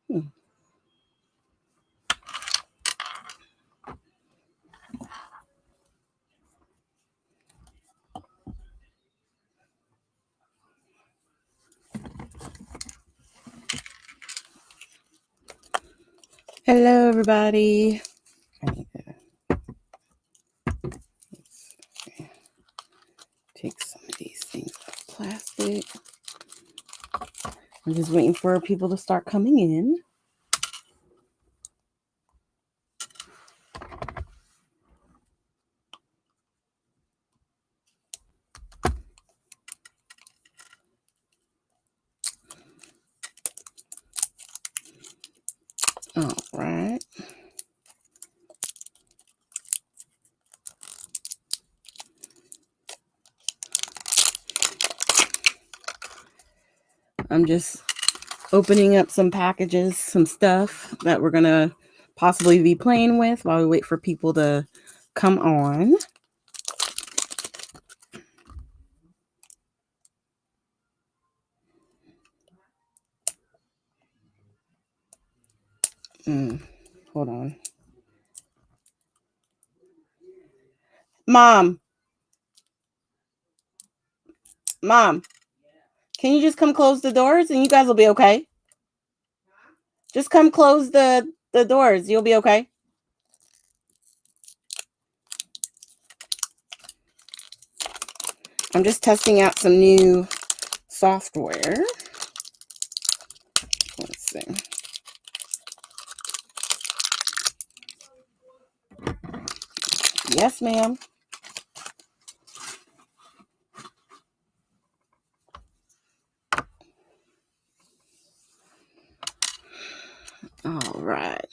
Hello, everybody. I need to take some of these things off plastic. I'm just waiting for people to start coming in. All right. I'm just opening up some packages, some stuff that we're going to possibly be playing with while we wait for people to come on. Hold on. Mom, can you just come close the doors and you guys will be okay? Just come close the doors. You'll be okay. I'm just testing out some new software. Let's see. Yes, ma'am. All right.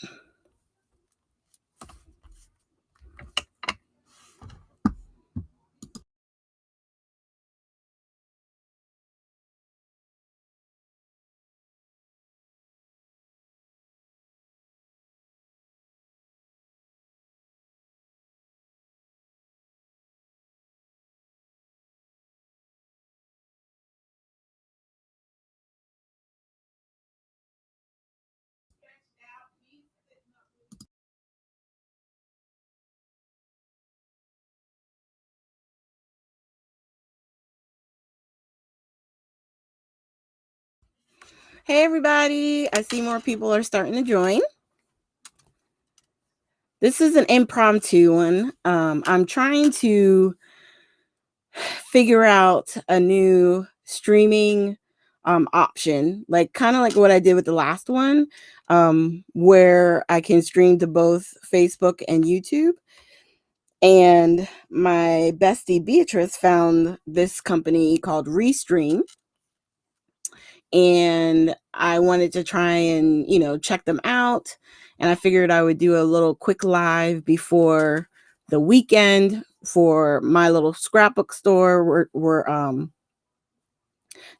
Hey, everybody. I see more people are starting to join. This is an impromptu one. I'm trying to figure out a new streaming option, like kind of like what I did with the last one, where I can stream to both Facebook and YouTube. And my bestie Beatrice found this company called Restream. And I wanted to try and, check them out. And I figured I would do a little quick live before the weekend for my little scrapbook store. We're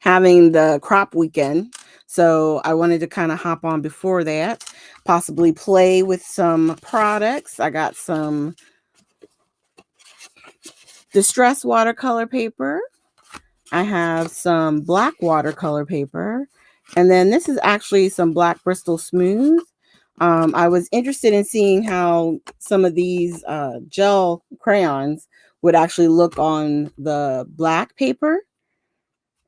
having the crop weekend. So I wanted to kind of hop on before that, possibly play with some products. I got some distress watercolor paper. I have some black watercolor paper. And then this is actually some black Bristol Smooth. I was interested in seeing how some of these gel crayons would actually look on the black paper.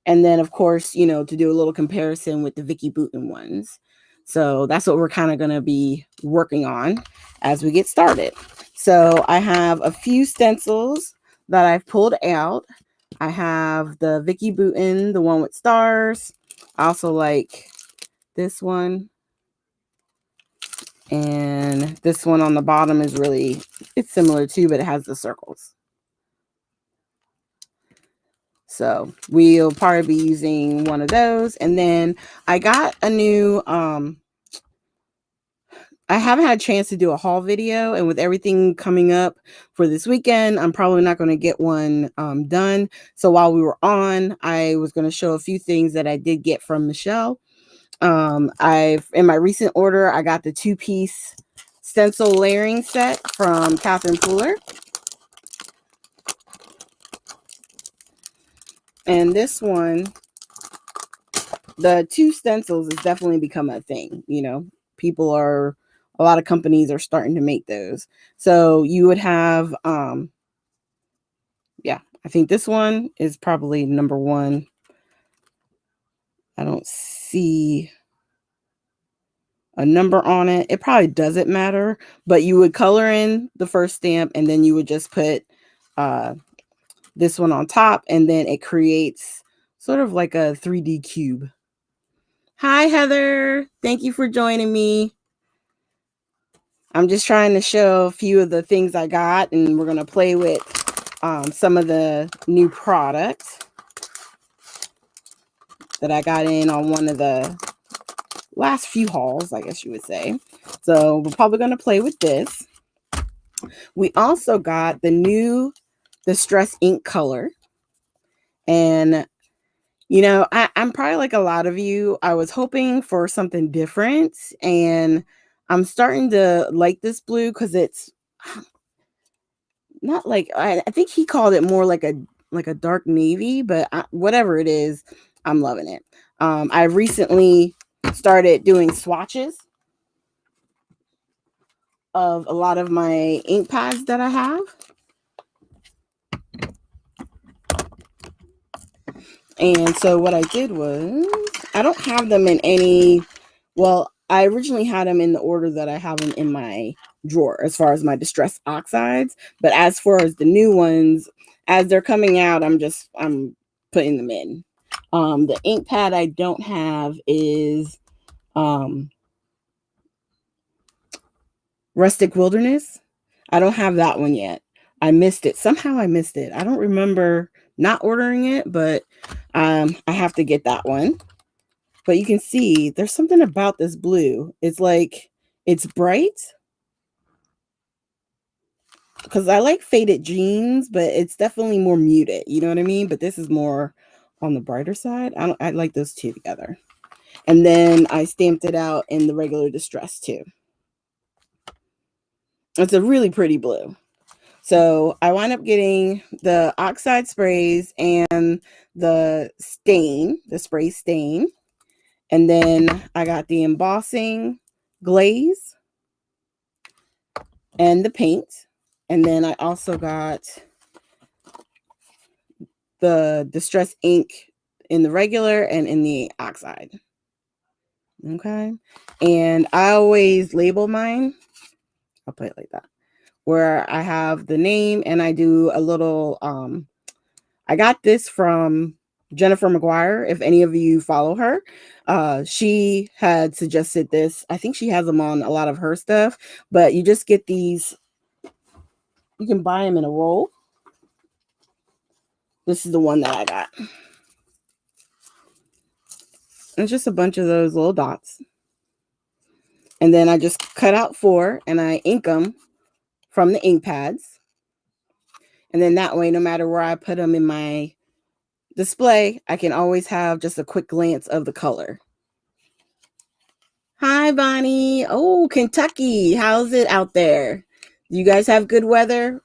And then, of course, to do a little comparison with the Vicky Bouton ones. So that's what we're kind of going to be working on as we get started. So I have a few stencils that I've pulled out. I have the Vicky Bouton, the one with stars. I also like this one. And this one on the bottom is it's similar too, but it has the circles. So we'll probably be using one of those. And then I got a new, I haven't had a chance to do a haul video, and with everything coming up for this weekend, I'm probably not going to get one done. So while we were on, I was going to show a few things that I did get from Michelle. In my recent order, I got the 2-piece stencil layering set from Catherine Pooler. And this one the 2 stencils has definitely become a thing. A lot of companies are starting to make those. So you would have, yeah, I think this one is probably number 1. I don't see a number on it. It probably doesn't matter, but you would color in the first stamp and then you would just put this one on top, and then it creates sort of like a 3D cube. Hi, Heather. Thank you for joining me. I'm just trying to show a few of the things I got, and we're going to play with some of the new products that I got in on one of the last few hauls, I guess you would say. So we're probably going to play with this. We also got the new Distress ink color. And, I'm probably like a lot of you. I was hoping for something different. And I'm starting to like this blue because it's not like, I think he called it more like a dark navy, but whatever it is, I'm loving it. I recently started doing swatches of a lot of my ink pads that I have. And so what I did was, I don't have them in any, well, I originally had them in the order that I have them in my drawer as far as my Distress Oxides. But as far as the new ones, as they're coming out, I'm putting them in. The ink pad I don't have is Rustic Wilderness. I don't have that one yet. I missed it. Somehow I missed it. I don't remember not ordering it, but I have to get that one. But you can see there's something about this blue. It's like, it's bright. Because I like faded jeans, but it's definitely more muted. You know what I mean? But this is more on the brighter side. I like those two together. And then I stamped it out in the regular Distress too. It's a really pretty blue. So I wound up getting the oxide sprays and the spray stain. And then I got the embossing glaze and the paint. And then I also got the Distress ink in the regular and in the oxide. Okay. And I always label mine. I'll put it like that, where I have the name and I do a little, I got this from Jennifer McGuire. If any of you follow her, she had suggested this. I think she has them on a lot of her stuff, but you just get these, you can buy them in a roll. This is the one that I got. It's just a bunch of those little dots. And then I just cut out 4 and I ink them from the ink pads. And then that way, no matter where I put them in my display, I can always have just a quick glance of the color. Hi, Bonnie. Oh, Kentucky. How's it out there? Do you guys have good weather?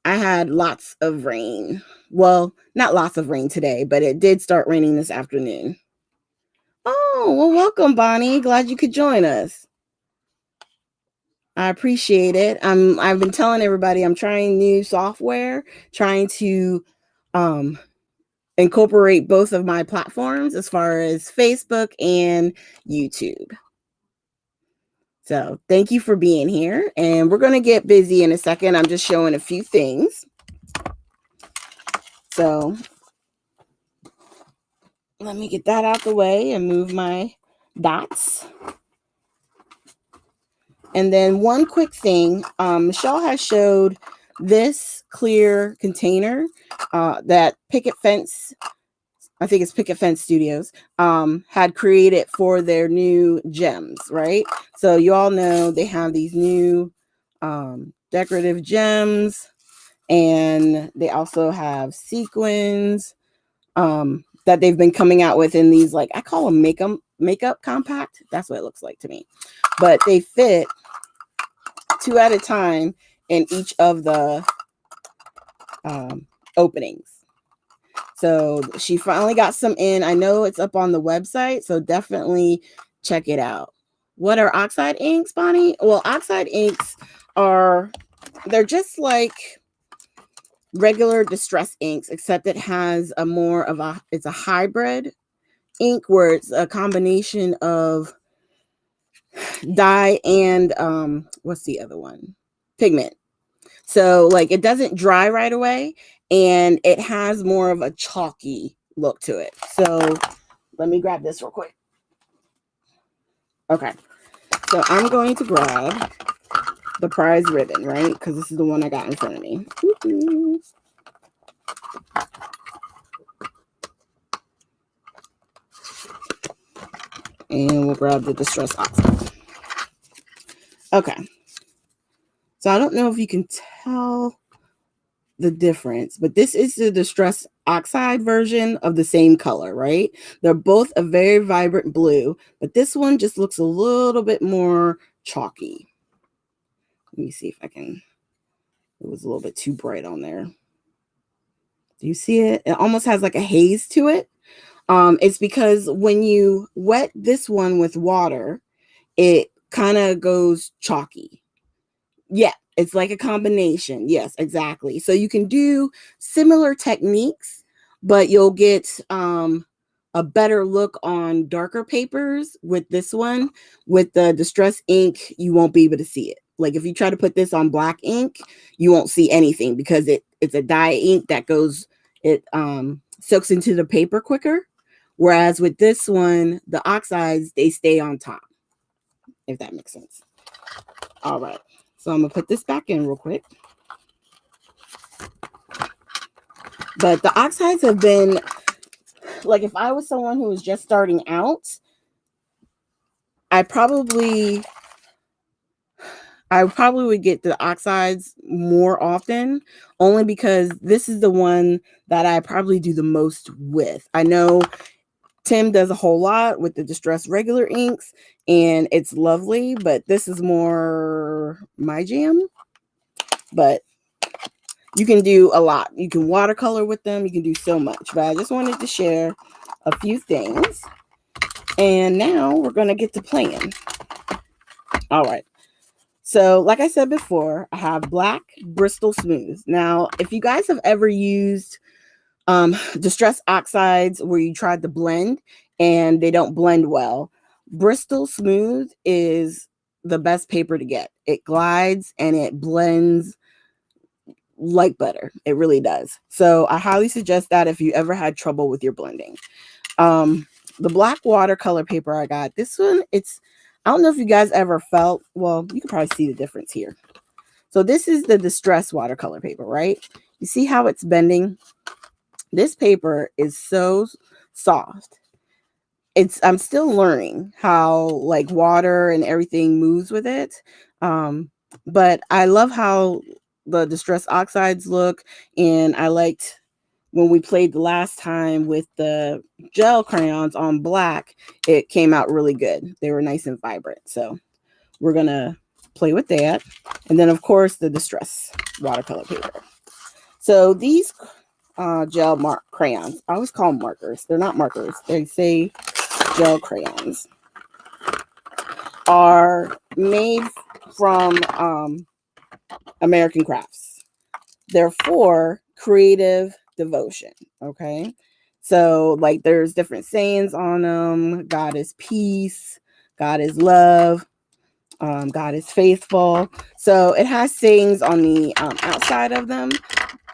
I had lots of rain. Well, not lots of rain today, but it did start raining this afternoon. Oh, well, welcome, Bonnie. Glad you could join us. I appreciate it. I've been telling everybody I'm trying new software, trying to incorporate both of my platforms as far as Facebook and YouTube. So thank you for being here. And we're going to get busy in a second. I'm just showing a few things. So let me get that out the way and move my dots. And then one quick thing, Michelle has showed this clear container that Picket Fence, I think it's Picket Fence Studios, had created for their new gems, right? So you all know they have these new decorative gems, and they also have sequins that they've been coming out with in these, like, I call them makeup compact. That's what it looks like to me. But they fit 2 at a time in each of the openings. So she finally got some in. I know it's up on the website, so definitely check it out. What are oxide inks, Bonnie? Well, oxide inks they're just like regular distress inks, except it has it's a hybrid ink where it's a combination of dye and what's the other one? Pigment. So like it doesn't dry right away and it has more of a chalky look to it. So let me grab this real quick. Okay. So I'm going to grab the prize ribbon, right? Because this is the one I got in front of me. Woo-hoo. And we'll grab the distress oxide. Okay. So I don't know if you can tell the difference, but this is the distress oxide version of the same color, right? They're both a very vibrant blue, but this one just looks a little bit more chalky. Let me see if I can. It was a little bit too bright on there. Do you see it? It almost has like a haze to it. It's because when you wet this one with water, it kind of goes chalky. Yeah, it's like a combination. Yes, exactly. So you can do similar techniques, but you'll get a better look on darker papers with this one. With the distress ink, you won't be able to see it. Like if you try to put this on black ink, you won't see anything because it's a dye ink that soaks into the paper quicker. Whereas with this one, the oxides, they stay on top, if that makes sense. All right. So I'm going to put this back in real quick. But the oxides have been, like if I was someone who was just starting out, I probably would get the oxides more often, only because this is the one that I probably do the most with. I know Tim does a whole lot with the distress regular inks, and it's lovely, but this is more my jam. But you can do a lot. You can watercolor with them. You can do so much. But I just wanted to share a few things. And now we're going to get to playing. All right. So like I said before, I have black Bristol Smooth. Now, if you guys have ever used distress oxides where you tried to blend and they don't blend well, Bristol Smooth is the best paper to get. It glides and it blends like butter. It really does. So I highly suggest that if you ever had trouble with your blending. The black watercolor paper I got, this one, I don't know if you guys ever felt, well, you can probably see the difference here. So this is the distress watercolor paper, right? You see how it's bending? This paper is so soft. I'm still learning how like water and everything moves with it. But I love how the distress oxides look. And I liked when we played the last time with the gel crayons on black, it came out really good. They were nice and vibrant. So we're going to play with that. And then of course the distress watercolor paper. So these gel crayons, I always call them markers. They're not markers. They say gel crayons, are made from American Crafts. They're for creative devotion. Okay. So like there's different sayings on them. God is peace. God is love. God is faithful. So it has sayings on the outside of them,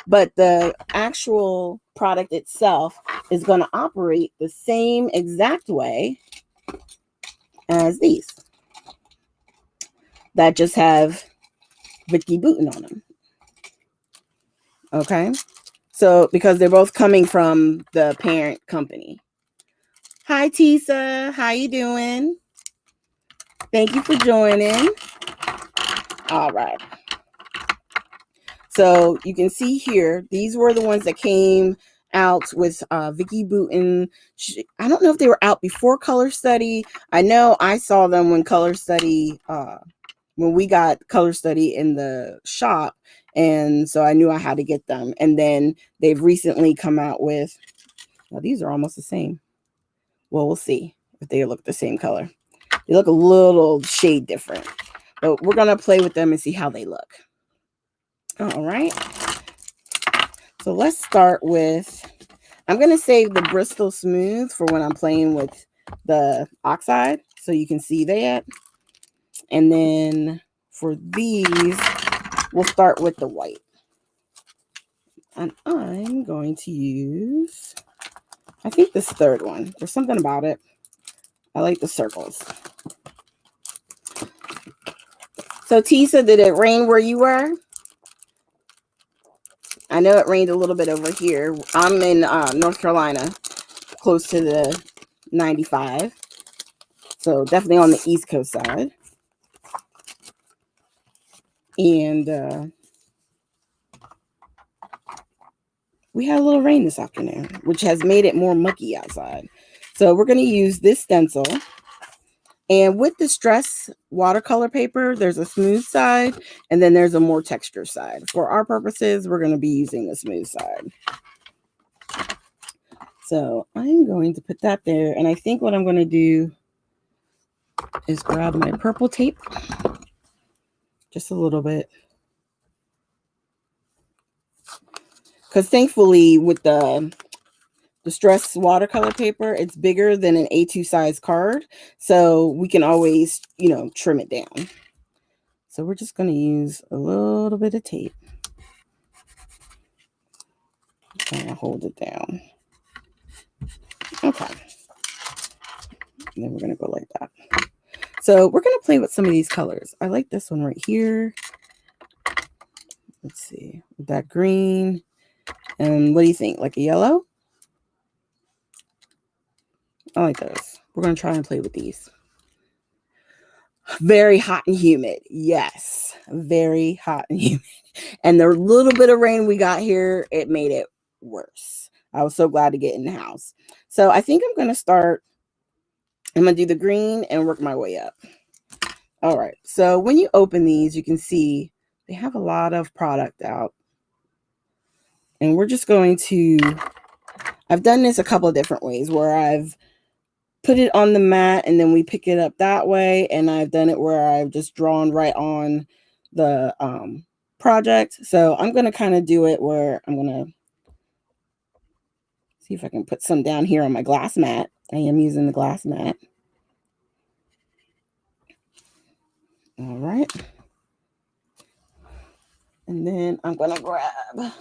but the actual product itself is going to operate the same exact way as these that just have Vicky Boutin on them. Okay. So because they're both coming from the parent company. Hi, Tisa. How you doing? Thank you for joining. All right. So you can see here, these were the ones that came out with Vicky Boutin. I don't know if they were out before Color Study. I know I saw them when Color Study, when we got Color Study in the shop. And so I knew I had to get them. And then they've recently come out with Now these are almost the same. Well, we'll see if they look the same color. They look a little shade different, but we're going to play with them and see how they look. All right. So let's start with, I'm going to save the Bristol Smooth for when I'm playing with the oxide so you can see that. And then for these, we'll start with the white. And I'm going to use, I think this third one. There's something about it. I like the circles. So Tisa, did it rain where you were? I know it rained a little bit over here. I'm in North Carolina, close to the 95. So definitely on the East Coast side. And we had a little rain this afternoon, which has made it more mucky outside. So we're going to use this stencil. And with the Stress watercolor paper, there's a smooth side, and then there's a more texture side. For our purposes, we're going to be using the smooth side. So I'm going to put that there. And I think what I'm going to do is grab my purple tape. Just a little bit. Because thankfully, with the Stress watercolor paper, it's bigger than an A2 size card. So we can always, trim it down. So we're just going to use a little bit of tape. And hold it down. Okay. And then we're going to go like that. So we're going to play with some of these colors. I like this one right here. Let's see. With that green. And what do you think? Like a yellow? I like those. We're going to try and play with these. Very hot and humid. Yes. Very hot and humid. And the little bit of rain we got here, it made it worse. I was so glad to get in the house. So I think I'm going to start. I'm going to do the green and work my way up. All right. So when you open these, you can see they have a lot of product out. And we're just going to, I've done this a couple of different ways where I've put it on the mat and then we pick it up that way. And I've done it where I've just drawn right on the project. So I'm going to kind of do it where I'm going to see if I can put some down here on my glass mat. I am using the glass mat. All right. And then I'm going to grab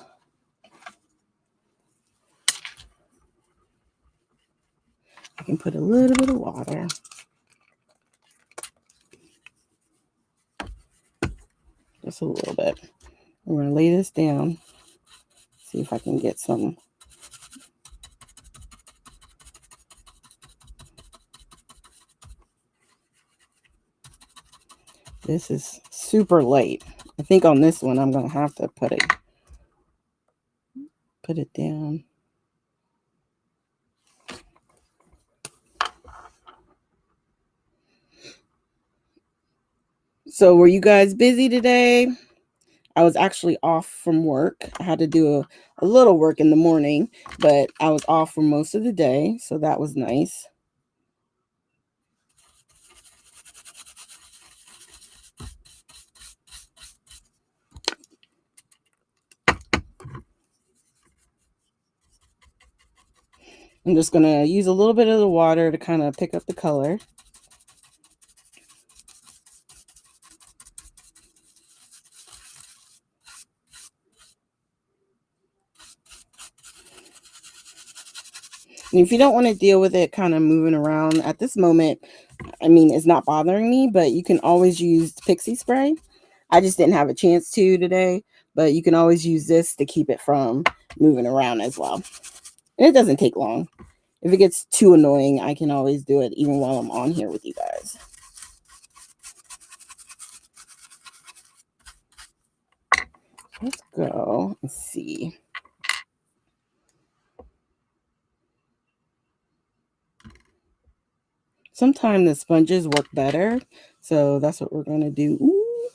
I can put a little bit of water. Just a little bit. We're going to lay this down. See if I can get some. This is super light. I think on this one, I'm going to have to put it down. So were you guys busy today? I was actually off from work. I had to do a little work in the morning, but I was off for most of the day. So that was nice. I'm just going to use a little bit of the water to kind of pick up the color. And if you don't want to deal with it kind of moving around at this moment, I mean, it's not bothering me, but you can always use Pixie spray. I just didn't have a chance to today, but you can always use this to keep it from moving around as well. And it doesn't take long. If it gets too annoying, I can always do it even while I'm on here with you guys. Let's go and see. Sometimes the sponges work better, so that's what we're going to do. Ooh,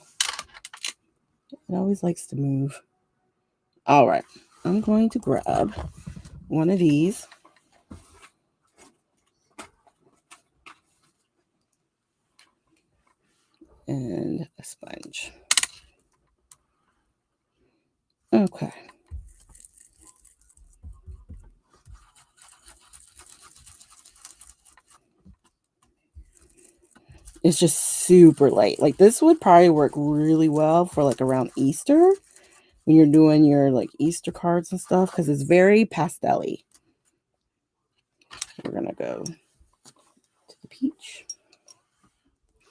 it always likes to move. All right, I'm going to grab one of these. and a sponge. Okay. It's just super light. Like this would probably work really well for like around Easter when you're doing your like Easter cards and stuff because it's very pastel-y. We're gonna go to the peach.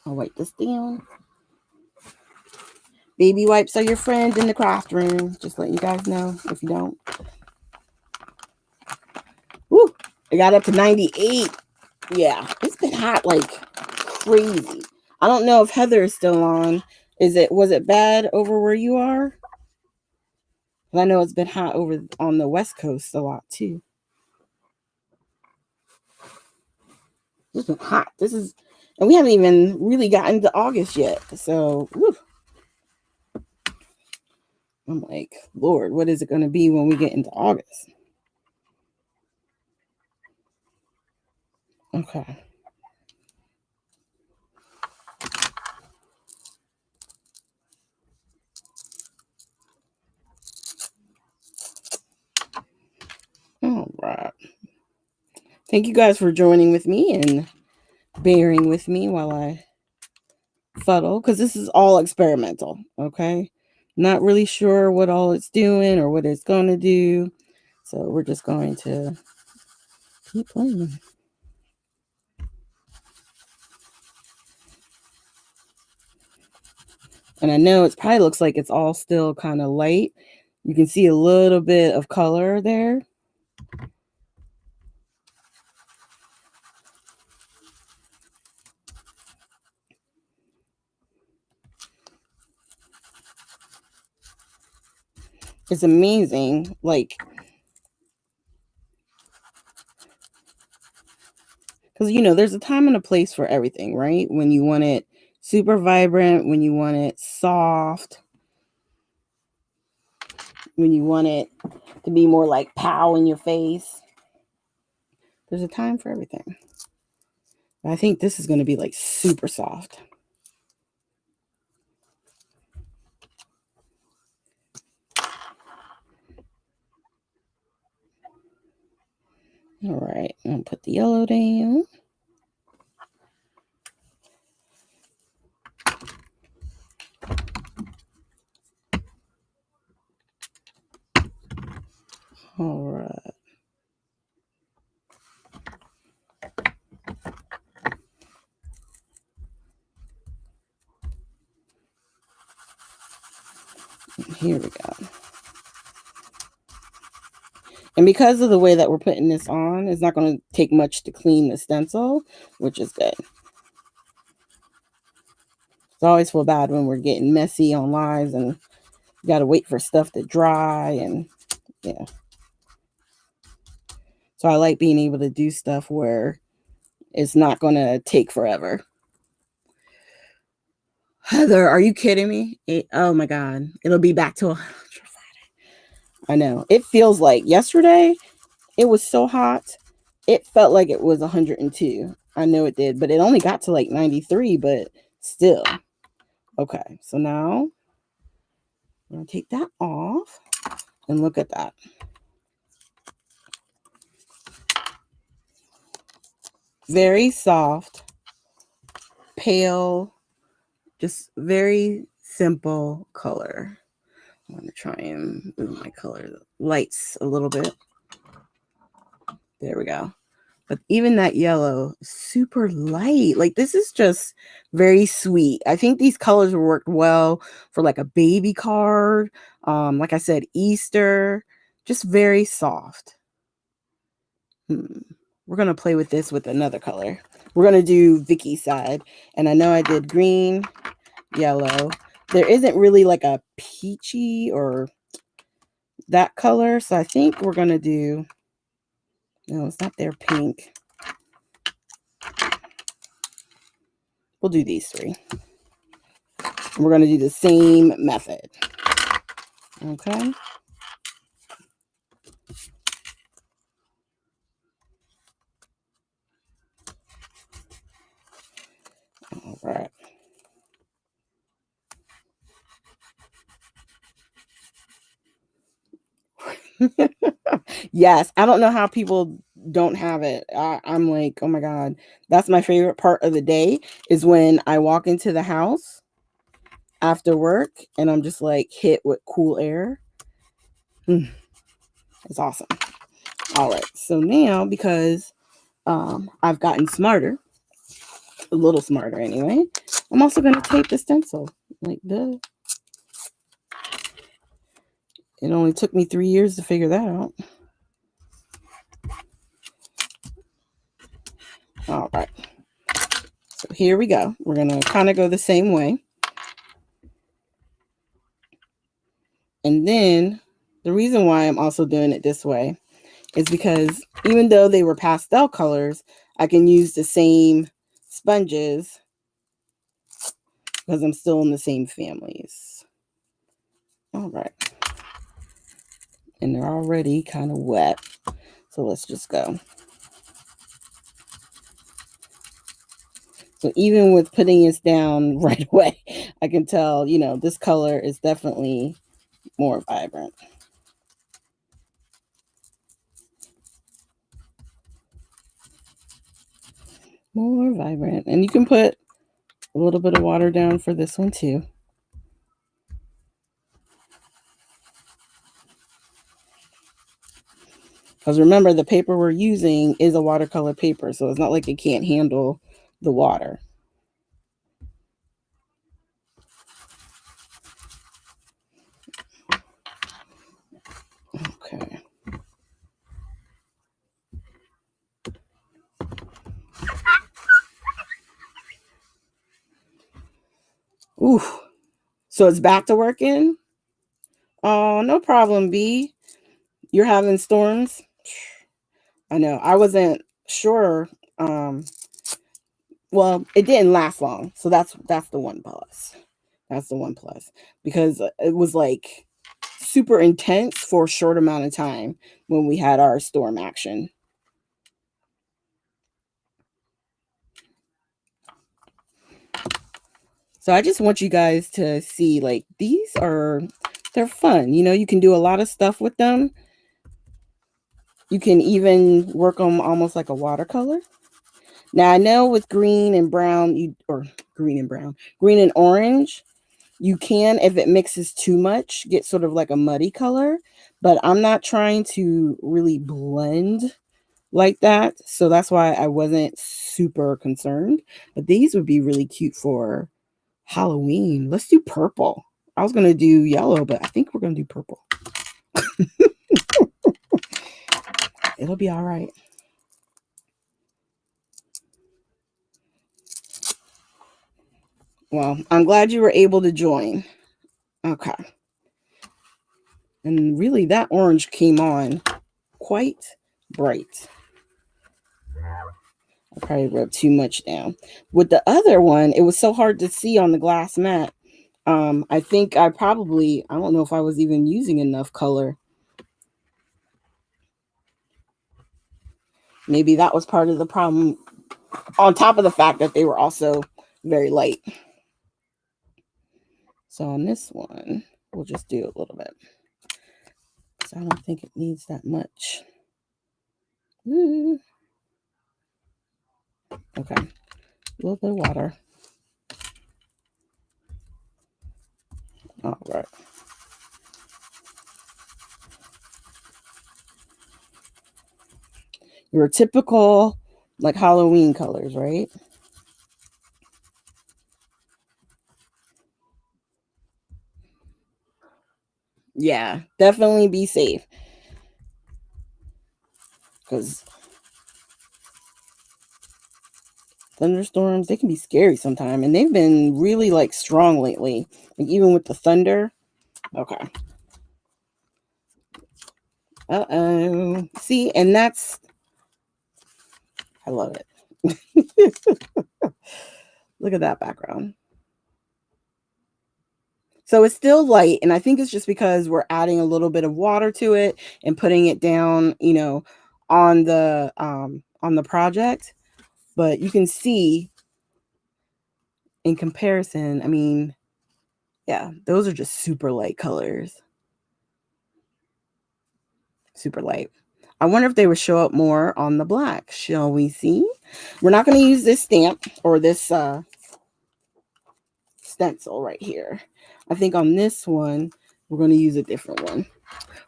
I'll wipe this down. Baby wipes are your friend in the craft room. Just letting you guys know if you don't. Woo! It got up to 98. Yeah, it's been hot like crazy. I don't know if Heather is still on. Was it bad over where you are? I know it's been hot over on the West Coast a lot too. It's been hot. And we haven't even really gotten to August yet. So, whew. I'm like, Lord, what is it going to be when we get into August? Okay. All right. Thank you guys for joining with me and bearing with me while I fuddle, because this is all experimental. Okay. Not really sure what all it's doing or what it's going to do. So we're just going to keep playing. And I know it probably looks like it's all still kind of light. You can see a little bit of color there. It's amazing. Like, because, there's a time and a place for everything, right? When you want it super vibrant, when you want it soft, when you want it to be more like pow in your face. There's a time for everything. I think this is going to be like super soft. All right, I'm going to put the yellow down. All right. Here we go. And because of the way that we're putting this on, it's not going to take much to clean the stencil, which is good. It's always feel bad when we're getting messy on lives and you got to wait for stuff to dry and yeah. So I like being able to do stuff where it's not going to take forever. Heather, are you kidding me? Oh my God. It'll be back to 100 Friday. I know. It feels like yesterday it was so hot. It felt like it was 102. I know it did, but it only got to like 93, but still. Okay, so now I'm going to take that off and look at that. Very soft, pale, just very simple color. I'm going to try and move my color lights a little bit. There we go. But even that yellow, super light. Like this is just very sweet. I think these colors worked well for like a baby card. Like I said, Easter, just very soft. We're going to play with this with another color. We're going to do Vicky's side. And I know I did green, yellow. There isn't really like a peachy or that color. So I think we're going to do, no, it's not their pink. We'll do these three. We're going to do the same method. Okay. All right. Yes, I don't know how people don't have it. I'm like, oh my God, that's my favorite part of the day is when I walk into the house after work and I'm just like hit with cool air. It's awesome. All right, so now because I've gotten smarter, a little smarter anyway, I'm also going to tape the stencil. Like, duh. It only took me 3 years to figure that out. All right. So here we go. We're going to kind of go the same way. And then the reason why I'm also doing it this way is because even though they were pastel colors, I can use the same sponges because I'm still in the same families. All right. And they're already kind of wet. So let's just go. So even with putting this down right away, I can tell, you know, this color is definitely more vibrant. More vibrant. And you can put a little bit of water down for this one too. Because remember, the paper we're using is a watercolor paper, so it's not like it can't handle the water. Okay. Ooh. So it's back to working? Oh, no problem, B. You're having storms? I know. I wasn't sure. Well, it didn't last long. So that's the one plus. That's the one plus. Because it was like super intense for a short amount of time when we had our storm action. So I just want you guys to see, like, they're fun. You know, you can do a lot of stuff with them. You can even work them almost like a watercolor. Now I know with green and brown, green and orange, you can, if it mixes too much, get sort of like a muddy color. But I'm not trying to really blend like that. So that's why I wasn't super concerned. But these would be really cute for Halloween. Let's do purple. I was going to do yellow, but I think we're going to do purple. It'll be all right. Well, I'm glad you were able to join. Okay. And really, that orange came on quite bright. I probably rubbed too much down. With the other one, it was so hard to see on the glass mat. I think I don't know if I was even using enough color. Maybe that was part of the problem, on top of the fact that they were also very light. So on this one, we'll just do a little bit. So I don't think it needs that much. Okay, a little bit of water. All right. Your typical, like, Halloween colors, right? Yeah, definitely be safe. Because thunderstorms, they can be scary sometimes. And they've been really, like, strong lately. Like, even with the thunder. Okay. Uh-oh. See, and I love it. Look at that background. So it's still light, and I think it's just because we're adding a little bit of water to it and putting it down, you know, on the project. But you can see in comparison, I mean, yeah, those are just super light colors. super light. I wonder if they would show up more on the black. Shall we see? We're not going to use this stamp or this stencil right here. I think on this one, we're going to use a different one.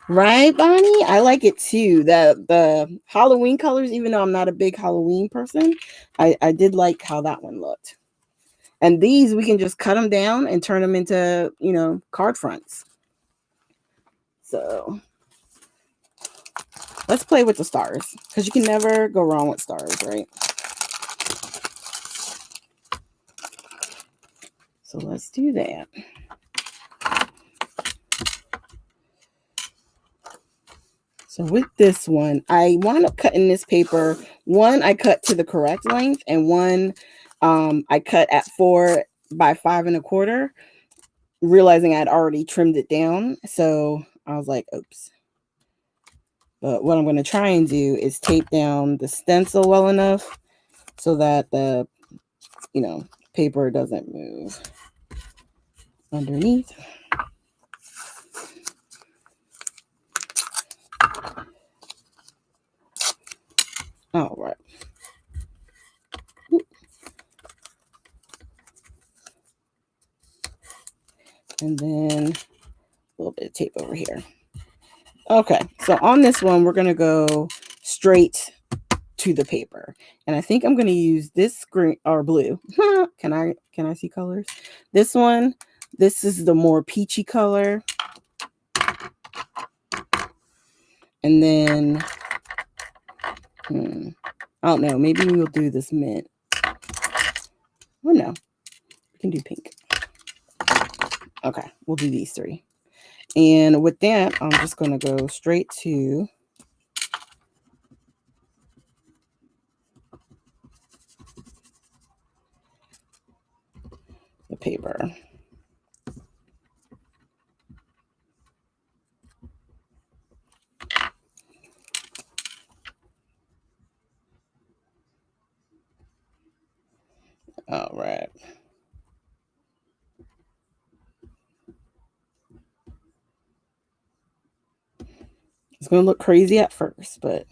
Right, Bonnie? I like it too. The Halloween colors, even though I'm not a big Halloween person, I did like how that one looked. And these, we can just cut them down and turn them into, you know, card fronts. So let's play with the stars, because you can never go wrong with stars, right? So let's do that. So with this one, I wound up cutting this paper. One, I cut to the correct length, and one, I cut at 4 by 5 1/4, realizing I'd already trimmed it down. So I was like, oops. But what I'm going to try and do is tape down the stencil well enough so that the, you know, paper doesn't move underneath. All right. And then a little bit of tape over here. Okay, so on this one, we're going to go straight to the paper. And I think I'm going to use this green or blue. Can I see colors? This one, this is the more peachy color. And then, I don't know, maybe we'll do this mint. Oh no, we can do pink. Okay, we'll do these three. And with that, I'm just going to go straight to the paper. All right. It's going to look crazy at first, but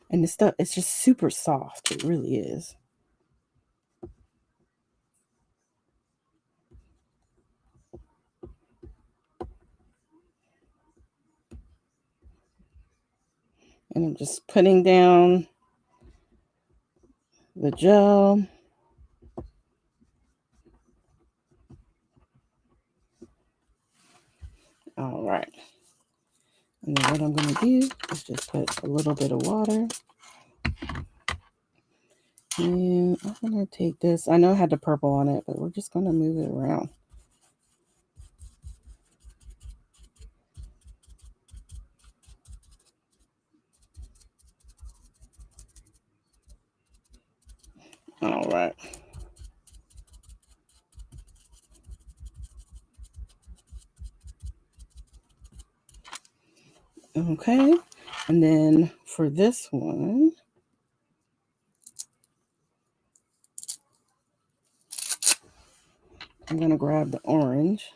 and this stuff, it's just super soft. It really is. And I'm just putting down the gel. All right. And then what I'm going to do is just put a little bit of water. And I'm going to take this. I know I had the purple on it, but we're just going to move it around. All right. Okay. And then for this one, I'm going to grab the orange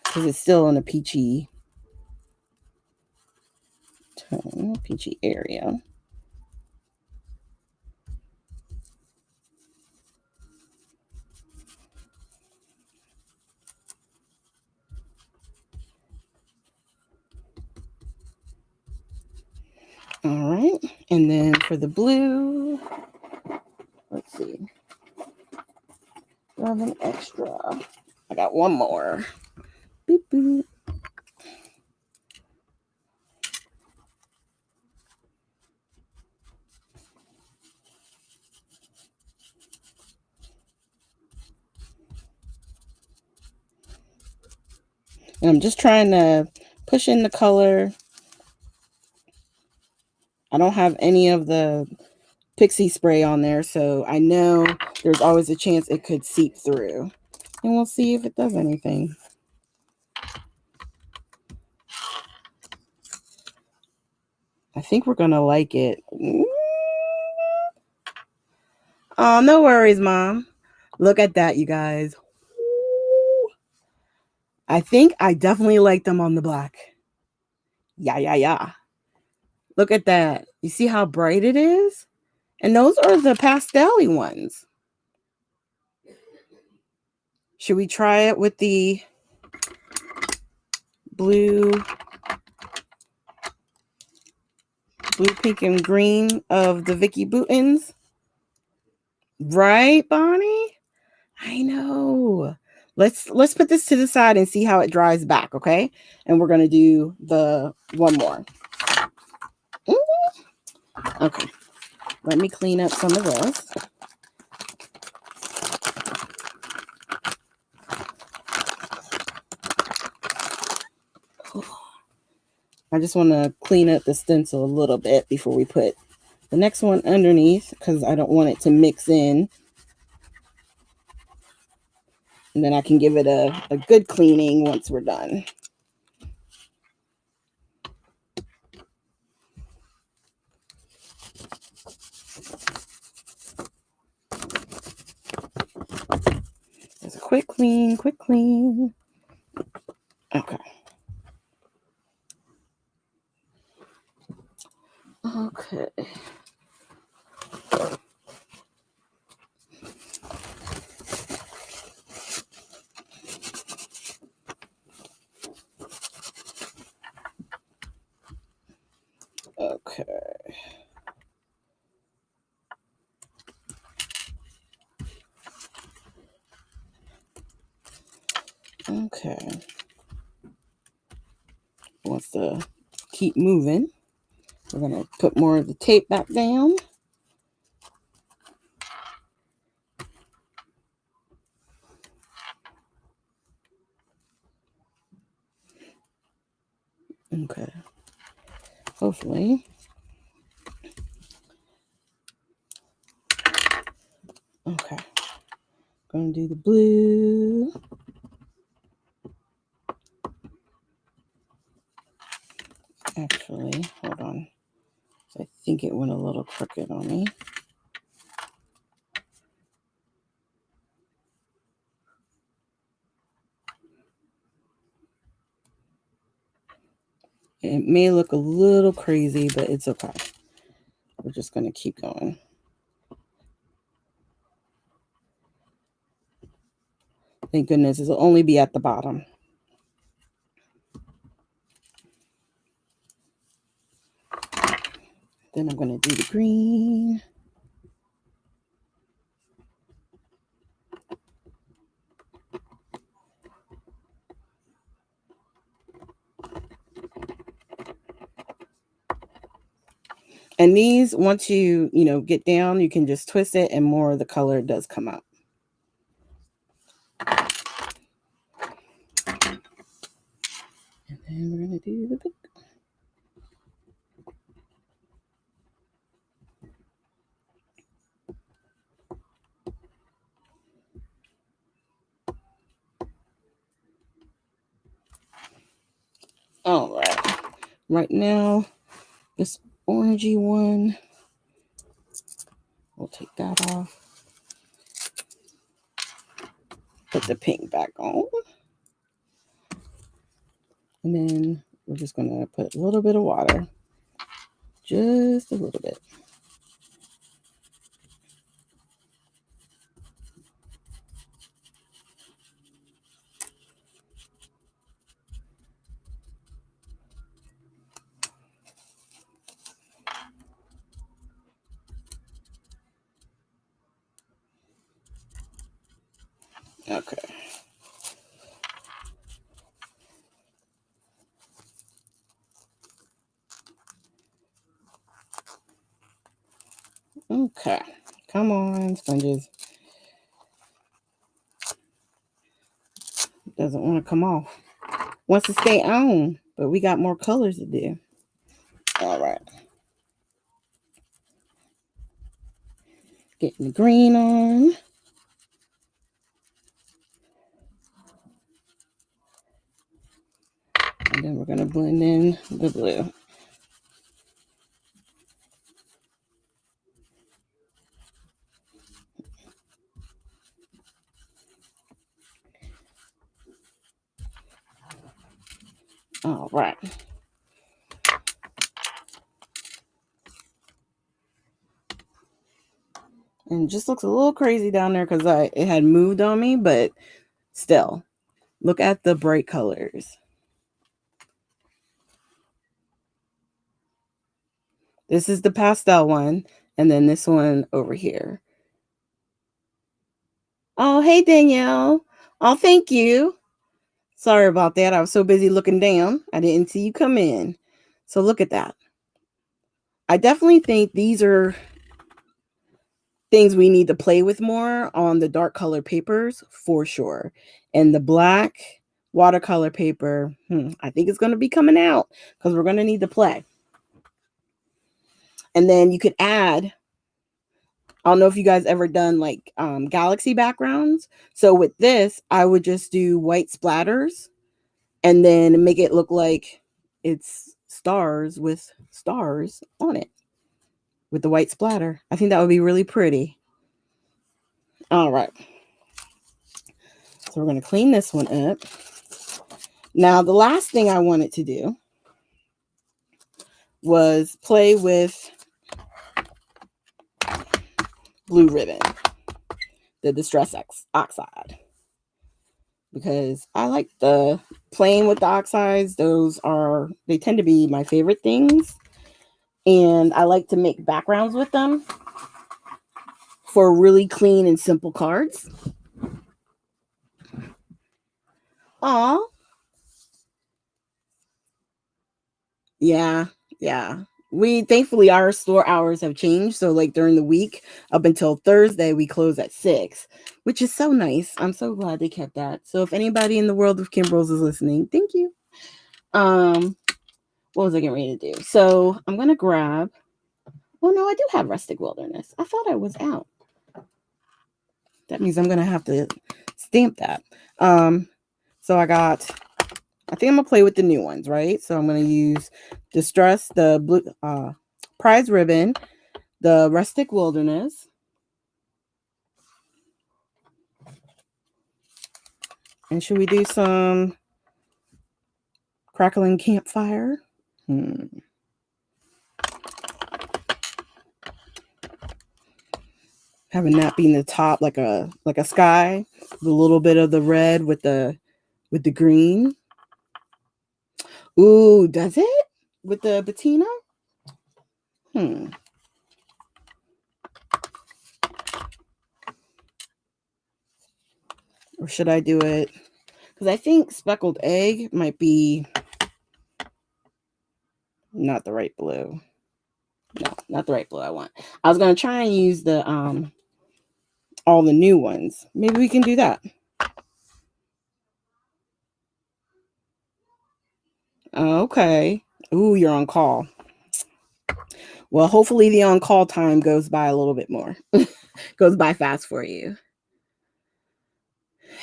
because it's still in a peachy tone, peachy area. All right. And then for the blue, let's see. I have an extra. I got one more. Boop, boop. And I'm just trying to push in the color. I don't have any of the pixie spray on there, so I know there's always a chance it could seep through. And we'll see if it does anything. I think we're going to like it. Oh, no worries, Mom. Look at that, you guys. I think I definitely like them on the black. Yeah, yeah, yeah. Look at that. You see how bright it is? And those are the pastel-y ones. Should we try it with the blue, pink, and green of the Vicky Bootins? Right, Bonnie? I know. Let's put this to the side and see how it dries back, okay? And we're gonna do the one more. Okay. Let me clean up some of this. I just want to clean up the stencil a little bit before we put the next one underneath because I don't want it to mix in. And then I can give it a good cleaning once we're done. Just a quick clean, quick clean. Okay. Okay. Okay. Okay. Wants to keep moving. We're going to put more of the tape back down. Okay. Hopefully. Okay. Going to do the blue. Actually, hold on. I think it went a little crooked on me. It may look a little crazy, but it's okay. We're just going to keep going. Thank goodness, it'll only be at the bottom. Then I'm going to do the green. And these, once you get down, you can just twist it and more of the color does come out. And then we're going to do the pink. All right. Right now, this orangey one, we'll take that off. Put the pink back on. And then we're just going to put a little bit of water. Just a little bit. Okay. Okay. Come on, sponges. It doesn't want to come off. Wants to stay on, but we got more colors to do. All right. Getting the green on. And then we're going to blend in the blue. All right. And it just looks a little crazy down there because it had moved on me, but still, look at the bright colors. This is the pastel one, and then this one over here. Oh, hey, Danielle. Oh, thank you. Sorry about that. I was so busy looking down. I didn't see you come in. So look at that. I definitely think these are things we need to play with more on the dark color papers for sure. And the black watercolor paper, I think it's going to be coming out because we're going to need to play. And then you could add, I don't know if you guys ever done like galaxy backgrounds. So with this, I would just do white splatters and then make it look like it's stars with stars on it with the white splatter. I think that would be really pretty. All right. So we're going to clean this one up. Now, the last thing I wanted to do was play with blue ribbon, the Distress Oxide, because I like the playing with the oxides. They tend to be my favorite things. And I like to make backgrounds with them for really clean and simple cards. Aw. Yeah. Thankfully our store hours have changed. So like during the week up until Thursday, we close at 6, which is so nice. I'm so glad they kept that. So if anybody in the world of Kimbrels is listening, thank you. What was I getting ready to do? So I'm going to grab, well, no, I do have Rustic Wilderness. I thought I was out. That means I'm going to have to stamp that. So I think I'm going to play with the new ones, right? So I'm going to use Distress, the blue Prize Ribbon, the Rustic Wilderness. And should we do some Crackling Campfire? Having that being the top like a sky, with a little bit of the red with the green. Ooh, does it? With the patina? Or should I do it? Because I think Speckled Egg might be not the right blue. No, not the right blue I want. I was going to try and use the all the new ones. Maybe we can do that. Okay. Ooh, you're on call. Well, hopefully the on-call time goes by a little bit more. Goes by fast for you.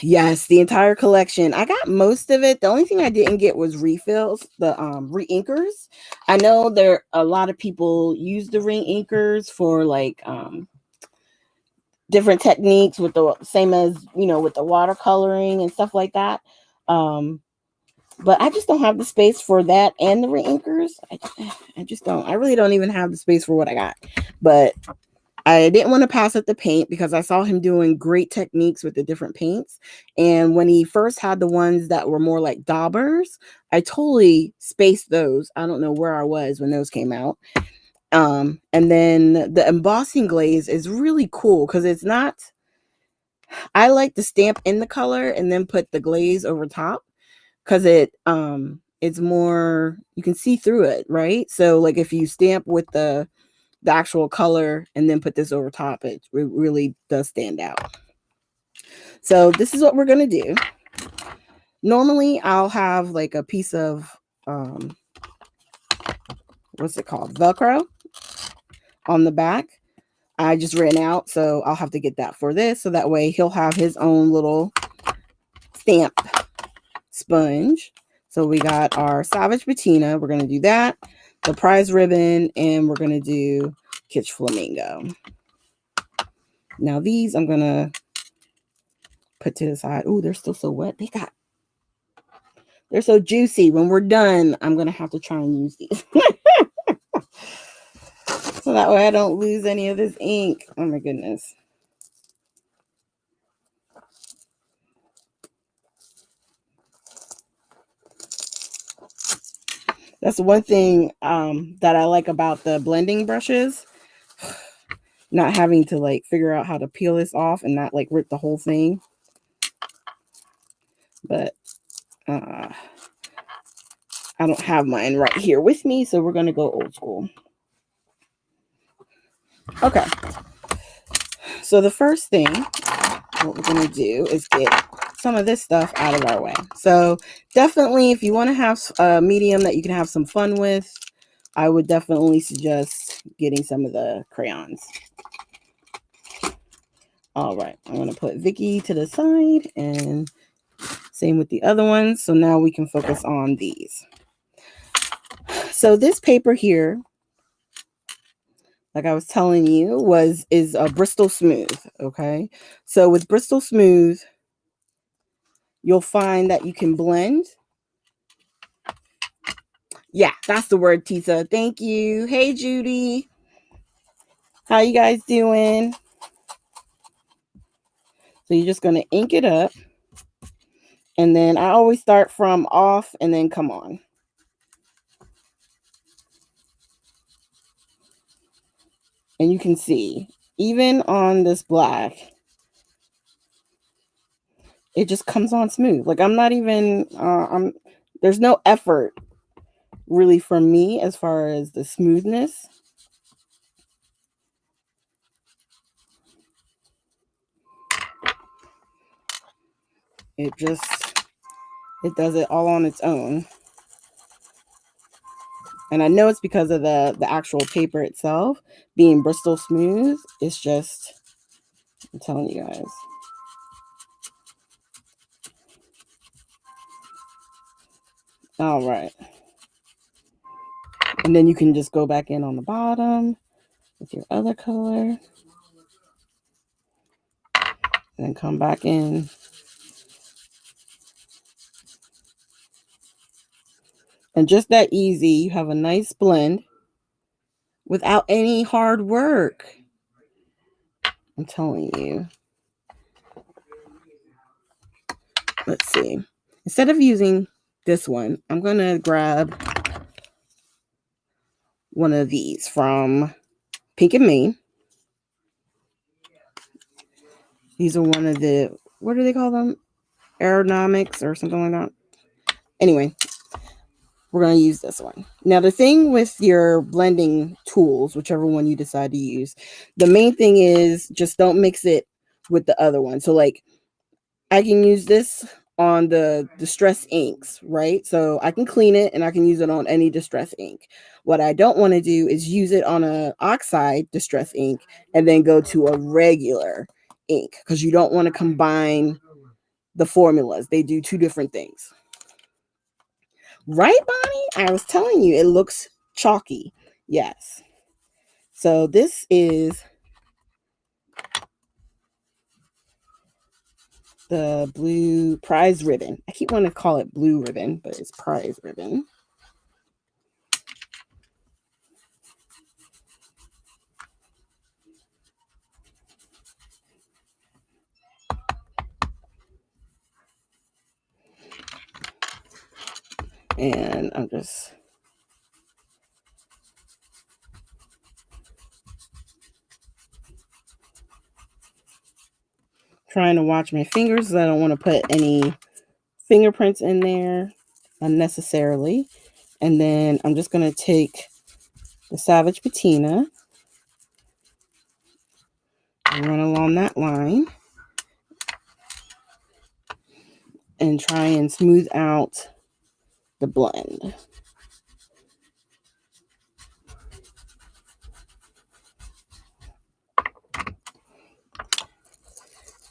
Yes, the entire collection. I got most of it. The only thing I didn't get was refills, the re-inkers. I know a lot of people use the re-inkers for like different techniques with the same as, with the watercoloring and stuff like that. But I just don't have the space for that and the re-inkers. I just don't. I really don't even have the space for what I got. But I didn't want to pass up the paint because I saw him doing great techniques with the different paints. And when he first had the ones that were more like daubers, I totally spaced those. I don't know where I was when those came out. And then the embossing glaze is really cool because it's not, I like to stamp in the color and then put the glaze over top because it's more, you can see through it, right? So like if you stamp with the actual color and then put this over top, it really does stand out. So this is what we're going to do. Normally I'll have like a piece of what's it called, Velcro on the back. I just ran out, so I'll have to get that for this, so that way he'll have his own little stamp sponge. So we got our Savage Patina, we're going to do that, the Prize Ribbon, and we're going to do Kitsch Flamingo. Now these I'm gonna put to the side. Oh, they're still so wet. They're so juicy. When we're done, I'm going to have to try and use these. So that way I don't lose any of this ink. Oh my goodness. That's one thing that I like about the blending brushes. Not having to like figure out how to peel this off and not like rip the whole thing. But I don't have mine right here with me, so we're going to go old school. Okay. So the first thing, what we're going to do is get some of this stuff out of our way. So definitely, if you want to have a medium that you can have some fun with, I would definitely suggest getting some of the crayons. All right, I'm going to put Vicky to the side, and same with the other ones. So now we can focus on these. So this paper here, like I was telling you, is a Bristol Smooth. Okay, so with Bristol Smooth, you'll find that you can blend. Yeah, that's the word, Tisa. Thank you. Hey, Judy. How you guys doing? So you're just going to ink it up. And then I always start from off and then come on. And you can see, even on this black, it just comes on smooth. Like I'm not even, there's no effort really from me as far as the smoothness. It does it all on its own. And I know it's because of the actual paper itself being Bristol Smooth. It's just, I'm telling you guys. All right. And then you can just go back in on the bottom with your other color. And then come back in. And just that easy, you have a nice blend without any hard work. I'm telling you. Let's see. Instead of using this one, I'm going to grab one of these from Pink and Main. These are one of the, what do they call them? Aerodynamics or something like that. Anyway, we're going to use this one. Now, the thing with your blending tools, whichever one you decide to use, the main thing is just don't mix it with the other one. So like I can use this on the distress inks, right? So I can clean it and I can use it on any distress ink. What I don't want to do is use it on a oxide distress ink and then go to a regular ink because you don't want to combine the formulas. They do two different things. Right, Bonnie? I was telling you, it looks chalky. Yes. So this is the blue prize ribbon. I keep wanting to call it blue ribbon, but it's prize ribbon. And I'm just trying to watch my fingers because I don't want to put any fingerprints in there unnecessarily. And then I'm just going to take the Savage Patina and run along that line and try and smooth out the blend.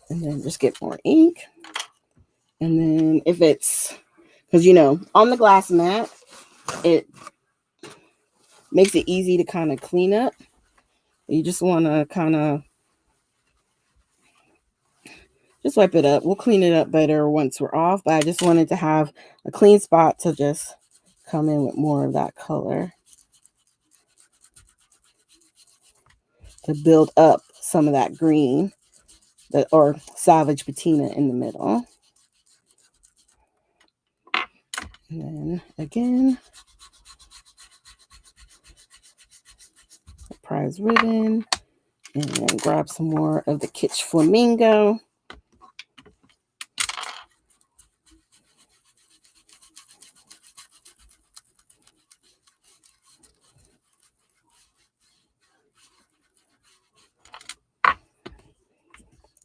And then just get more ink. And then if it's, because you know, on the glass mat, it makes it easy to kind of clean up. You just want to kind of just wipe it up. We'll clean it up better once we're off, but I just wanted to have a clean spot to just come in with more of that color to build up some of that green or Savage Patina in the middle. And then again, the prize ribbon, and then grab some more of the Kitsch Flamingo.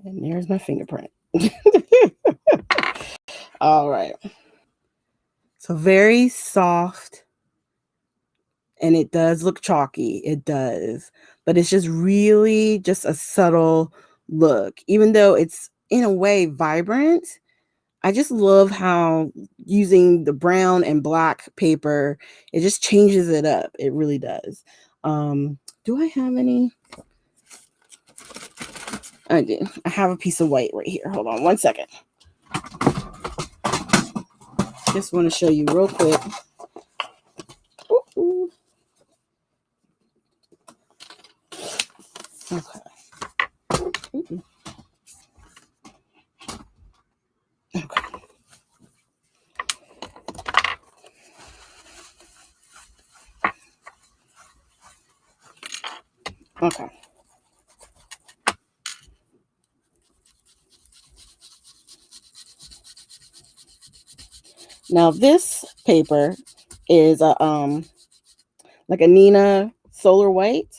And there's my fingerprint. All right. So very soft. And it does look chalky. It does. But it's just really just a subtle look. Even though it's in a way vibrant, I just love how using the brown and black paper, it just changes it up. It really does. Do I have any? I do. I have a piece of white right here. Hold on one second. Just want to show you real quick. Ooh. Okay. Ooh. Okay. Okay. Now this paper is a like a Nina Solar White.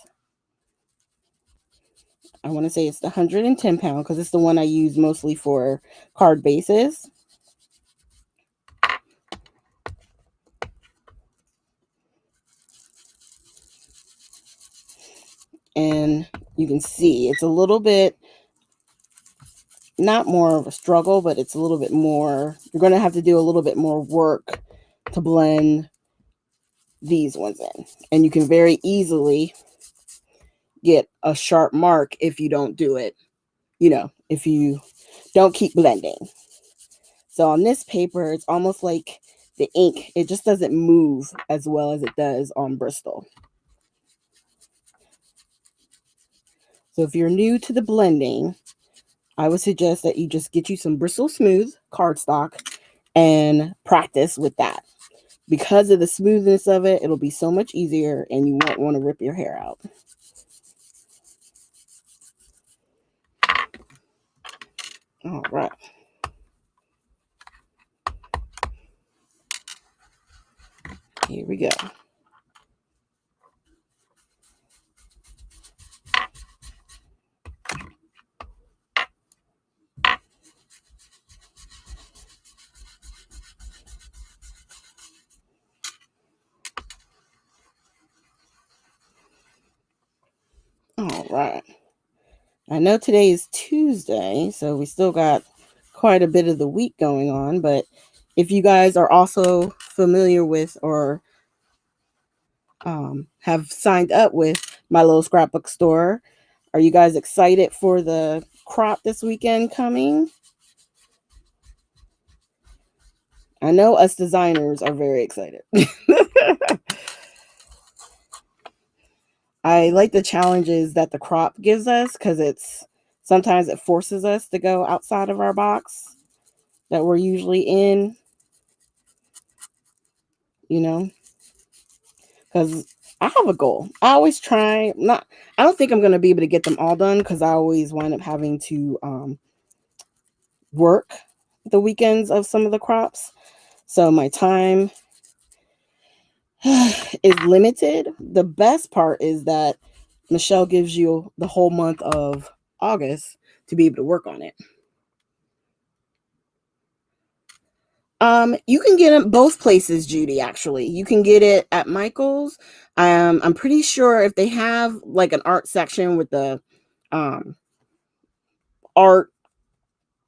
I want to say it's the 110 pound because it's the one I use mostly for card bases. And you can see it's a little bit, not more of a struggle, but it's a little bit more, you're going to have to do a little bit more work to blend these ones in. And you can very easily get a sharp mark if you don't do it, you know, if you don't keep blending. So on this paper, it's almost like the ink, it just doesn't move as well as it does on Bristol. So if you're new to the blending, I would suggest that you just get you some Bristol Smooth cardstock and practice with that. Because of the smoothness of it, it'll be so much easier and you won't want to rip your hair out. All right. Here we go. All right. I know today is Tuesday, so we still got quite a bit of the week going on, but if you guys are also familiar with or have signed up with my little scrapbook store, are you guys excited for the crop this weekend coming? I know us designers are very excited. I like the challenges that the crop gives us because sometimes it forces us to go outside of our box that we're usually in, you know, because I have a goal. I always try I don't think I'm going to be able to get them all done because I always wind up having to work the weekends of some of the crops. So my time is limited. The best part is that Michelle gives you the whole month of August to be able to work on it. You can get it both places, Judy, actually. You can get it at Michael's. I'm pretty sure if they have like an art section with the art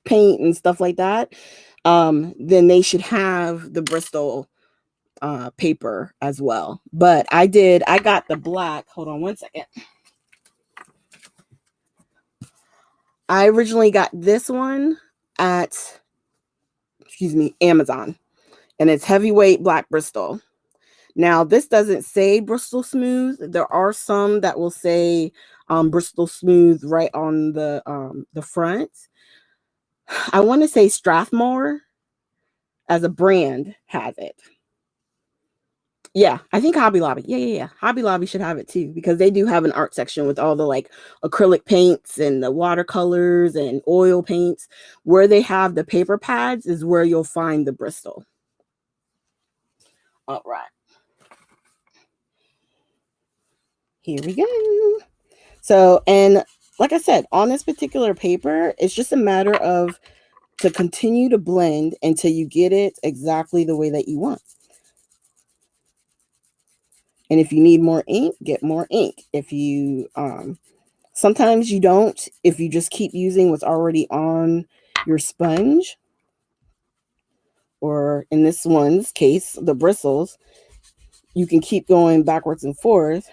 paint and stuff like that, then they should have the Bristol paper as well. But I got the black. Hold on one second. I originally got this one at, Amazon, and it's heavyweight black Bristol. Now, this doesn't say Bristol Smooth. There are some that will say Bristol Smooth right on the front. I want to say Strathmore as a brand has it. Yeah, I think Hobby Lobby. Yeah. Hobby Lobby should have it too, because they do have an art section with all the like acrylic paints and the watercolors and oil paints. Where they have the paper pads is where you'll find the Bristol. All right. Here we go. So, and like I said, on this particular paper, it's just a matter of to continue to blend until you get it exactly the way that you want. And if you need more ink, get more ink. If you, sometimes you don't, if you just keep using what's already on your sponge, or in this one's case, the bristles, you can keep going backwards and forth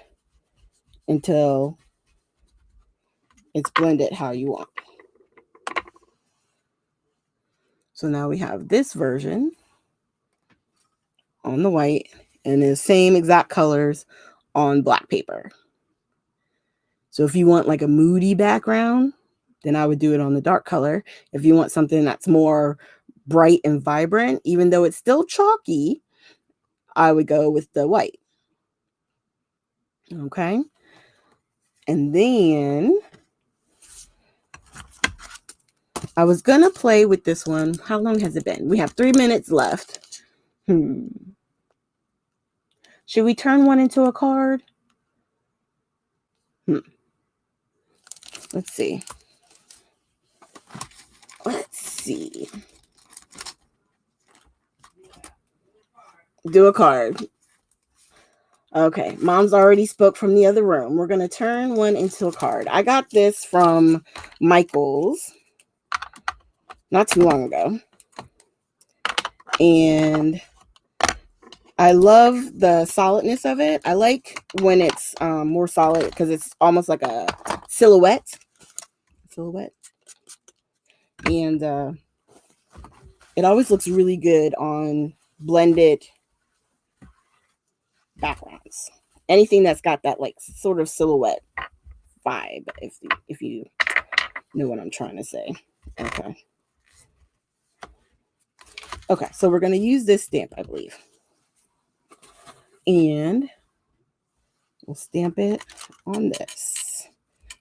until it's blended how you want. So now we have this version on the white and the same exact colors on black paper. So if you want like a moody background, then I would do it on the dark color. If you want something that's more bright and vibrant, even though it's still chalky, I would go with the white. Okay. And then I was going to play with this one. How long has it been? We have 3 minutes left. Should we turn one into a card? Let's see. Do a card. Okay, Mom's already spoke from the other room. We're going to turn one into a card. I got this from Michael's not too long ago. And I love the solidness of it. I like when it's more solid because it's almost like a silhouette. And it always looks really good on blended backgrounds. Anything that's got that like sort of silhouette vibe, if you know what I'm trying to say. Okay, so we're going to use this stamp, I believe. And we'll stamp it on this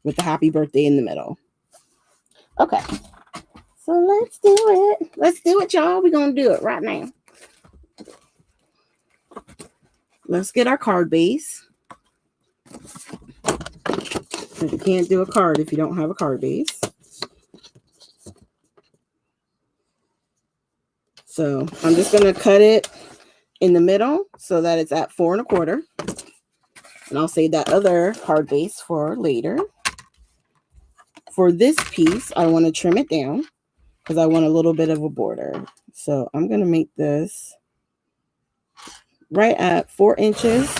with the happy birthday in the middle. Okay, so let's do it. Let's do it, y'all. We're going to do it right now. Let's get our card base. You can't do a card if you don't have a card base. So I'm just going to cut it in the middle so that it's at 4 1/4. And I'll save that other card base for later. For this piece, I want to trim it down because I want a little bit of a border. So I'm going to make this right at 4 inches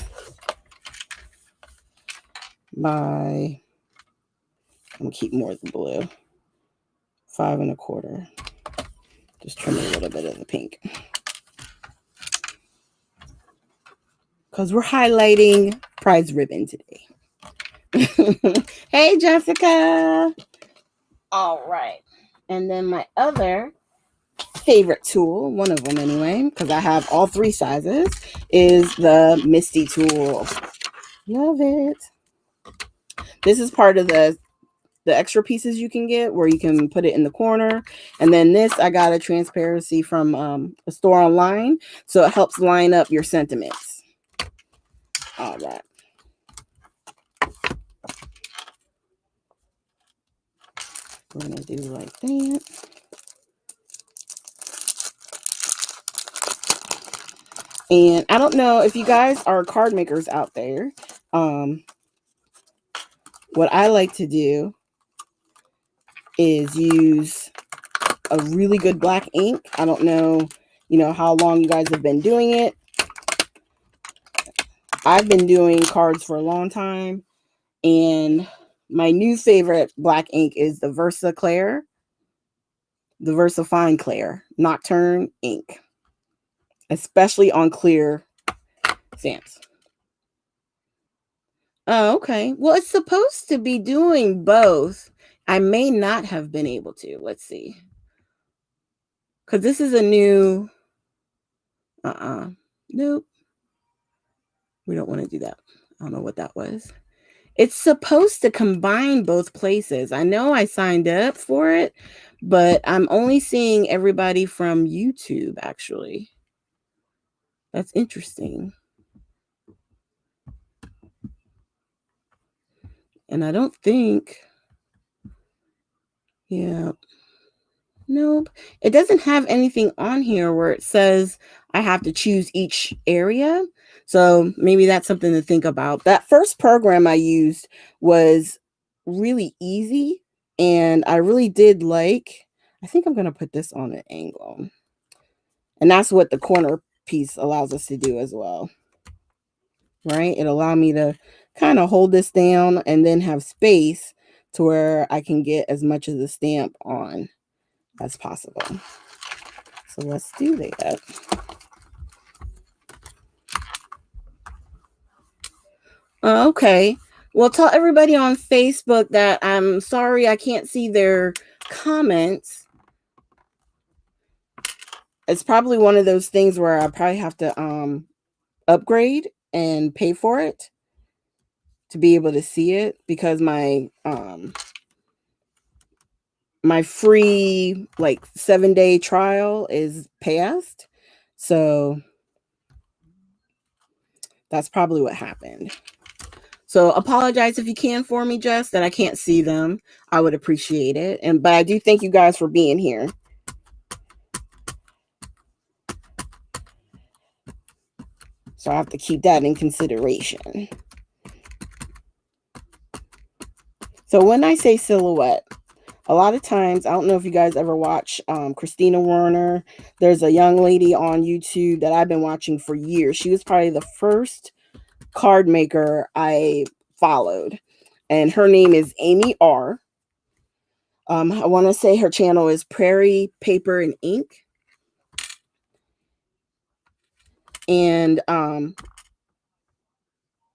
by, I'm going to keep more of the blue, 5 1/4. Just trim a little bit of the pink. Because we're highlighting prize ribbon today. Hey, Jessica. All right. And then my other favorite tool, one of them anyway, because I have all 3 sizes, is the Misty tool. Love it. This is part of the extra pieces you can get where you can put it in the corner. And then this, I got a transparency from a store online. So it helps line up your sentiments. All right. We're going to do like that. And I don't know if you guys are card makers out there. What I like to do is use a really good black ink. I don't know, how long you guys have been doing it. I've been doing cards for a long time, and my new favorite black ink is the Versa Clair, the Versa Fine Clair Nocturne ink, especially on clear stamps. Oh, okay. Well, it's supposed to be doing both. I may not have been able to. Let's see. Because this is a new... Nope. We don't want to do that. I don't know what that was. It's supposed to combine both places. I know I signed up for it, but I'm only seeing everybody from YouTube, actually. That's interesting. And I don't think... Yeah. Nope. It doesn't have anything on here where it says I have to choose each area. So maybe that's something to think about. That first program I used was really easy, and I really did like... I think I'm going to put this on an angle. And that's what the corner piece allows us to do as well. Right? It allowed me to kind of hold this down and then have space to where I can get as much of the stamp on as possible. So let's do that. Okay. Well, tell everybody on Facebook that I'm sorry I can't see their comments. It's probably one of those things where I probably have to upgrade and pay for it to be able to see it, because my my free like 7-day trial is past. So that's probably what happened. So apologize if you can for me, Jess, that I can't see them. I would appreciate it. But I do thank you guys for being here. So I have to keep that in consideration. So when I say silhouette, a lot of times, I don't know if you guys ever watch Christina Werner. There's a young lady on YouTube that I've been watching for years. She was probably the first card maker I followed, and her name is Amy R. I want to say her channel is Prairie Paper and Ink. And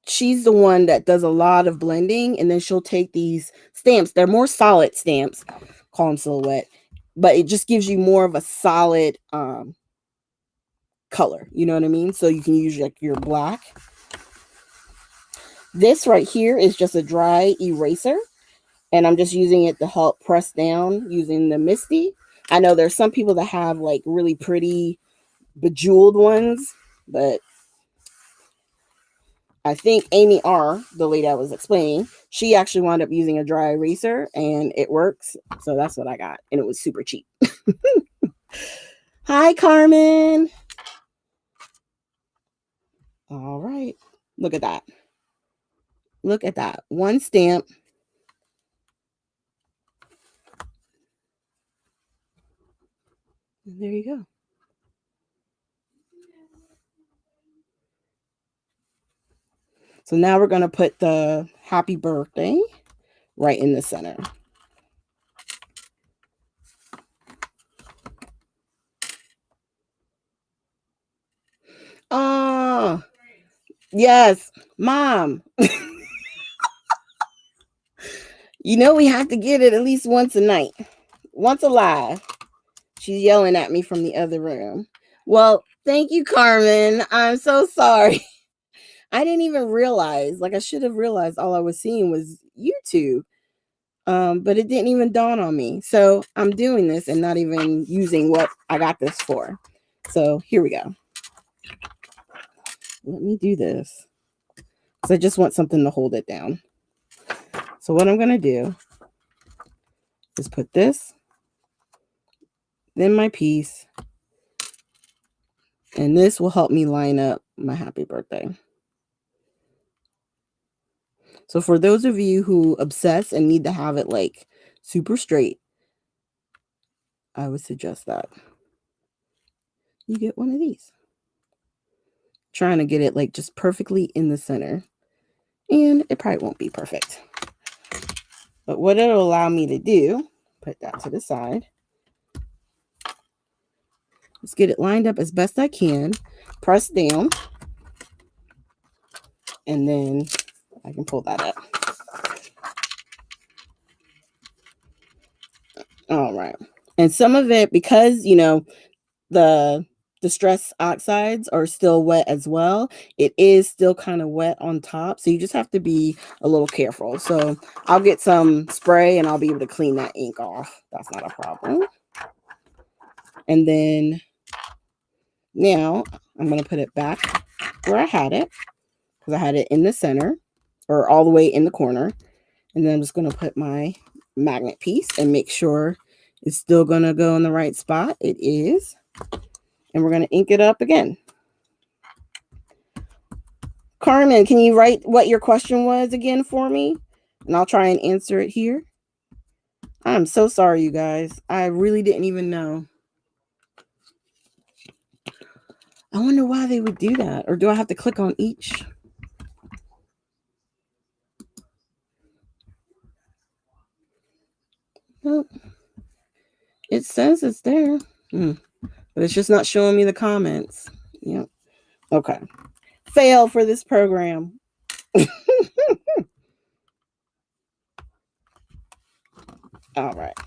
she's the one that does a lot of blending, and then she'll take these stamps. They're more solid stamps, call them silhouette, but it just gives you more of a solid color. You know what I mean? So you can use like your black. This right here is just a dry eraser, and I'm just using it to help press down using the Misty. I know there's some people that have like really pretty bejeweled ones, but I think Amy R, the lady I was explaining, she actually wound up using a dry eraser, and it works. So that's what I got, and it was super cheap. Hi, Carmen. All right. Look at that. Look at that. One stamp. And there you go. So now we're going to put the happy birthday right in the center. Oh, yes, Mom. You know we have to get it at least once a night. Once alive. She's yelling at me from the other room. Well, thank you, Carmen. I'm so sorry. I didn't even realize. Like, I should have realized all I was seeing was YouTube. But it didn't even dawn on me. So I'm doing this and not even using what I got this for. So here we go. Let me do this. So I just want something to hold it down. So what I'm going to do is put this, then my piece, and this will help me line up my happy birthday. So for those of you who obsess and need to have it like super straight, I would suggest that you get one of these. Trying to get it like just perfectly in the center. And it probably won't be perfect. But what it'll allow me to do, put that to the side. Let's get it lined up as best I can. Press down. And then I can pull that up. All right. And some of it, because, you know, the stress oxides are still wet as well, it is still kind of wet on top. So you just have to be a little careful. So I'll get some spray and I'll be able to clean that ink off. That's not a problem. And then now I'm going to put it back where I had it, because I had it in the center or all the way in the corner. And then I'm just going to put my magnet piece and make sure it's still going to go in the right spot. It is. And we're going to ink it up again. Carmen, can you write what your question was again for me? And I'll try and answer it here. I'm so sorry, you guys. I really didn't even know. I wonder why they would do that. Or do I have to click on each? Nope. It says it's there. But it's just not showing me the comments. Yep. Okay. Fail for this program. All right.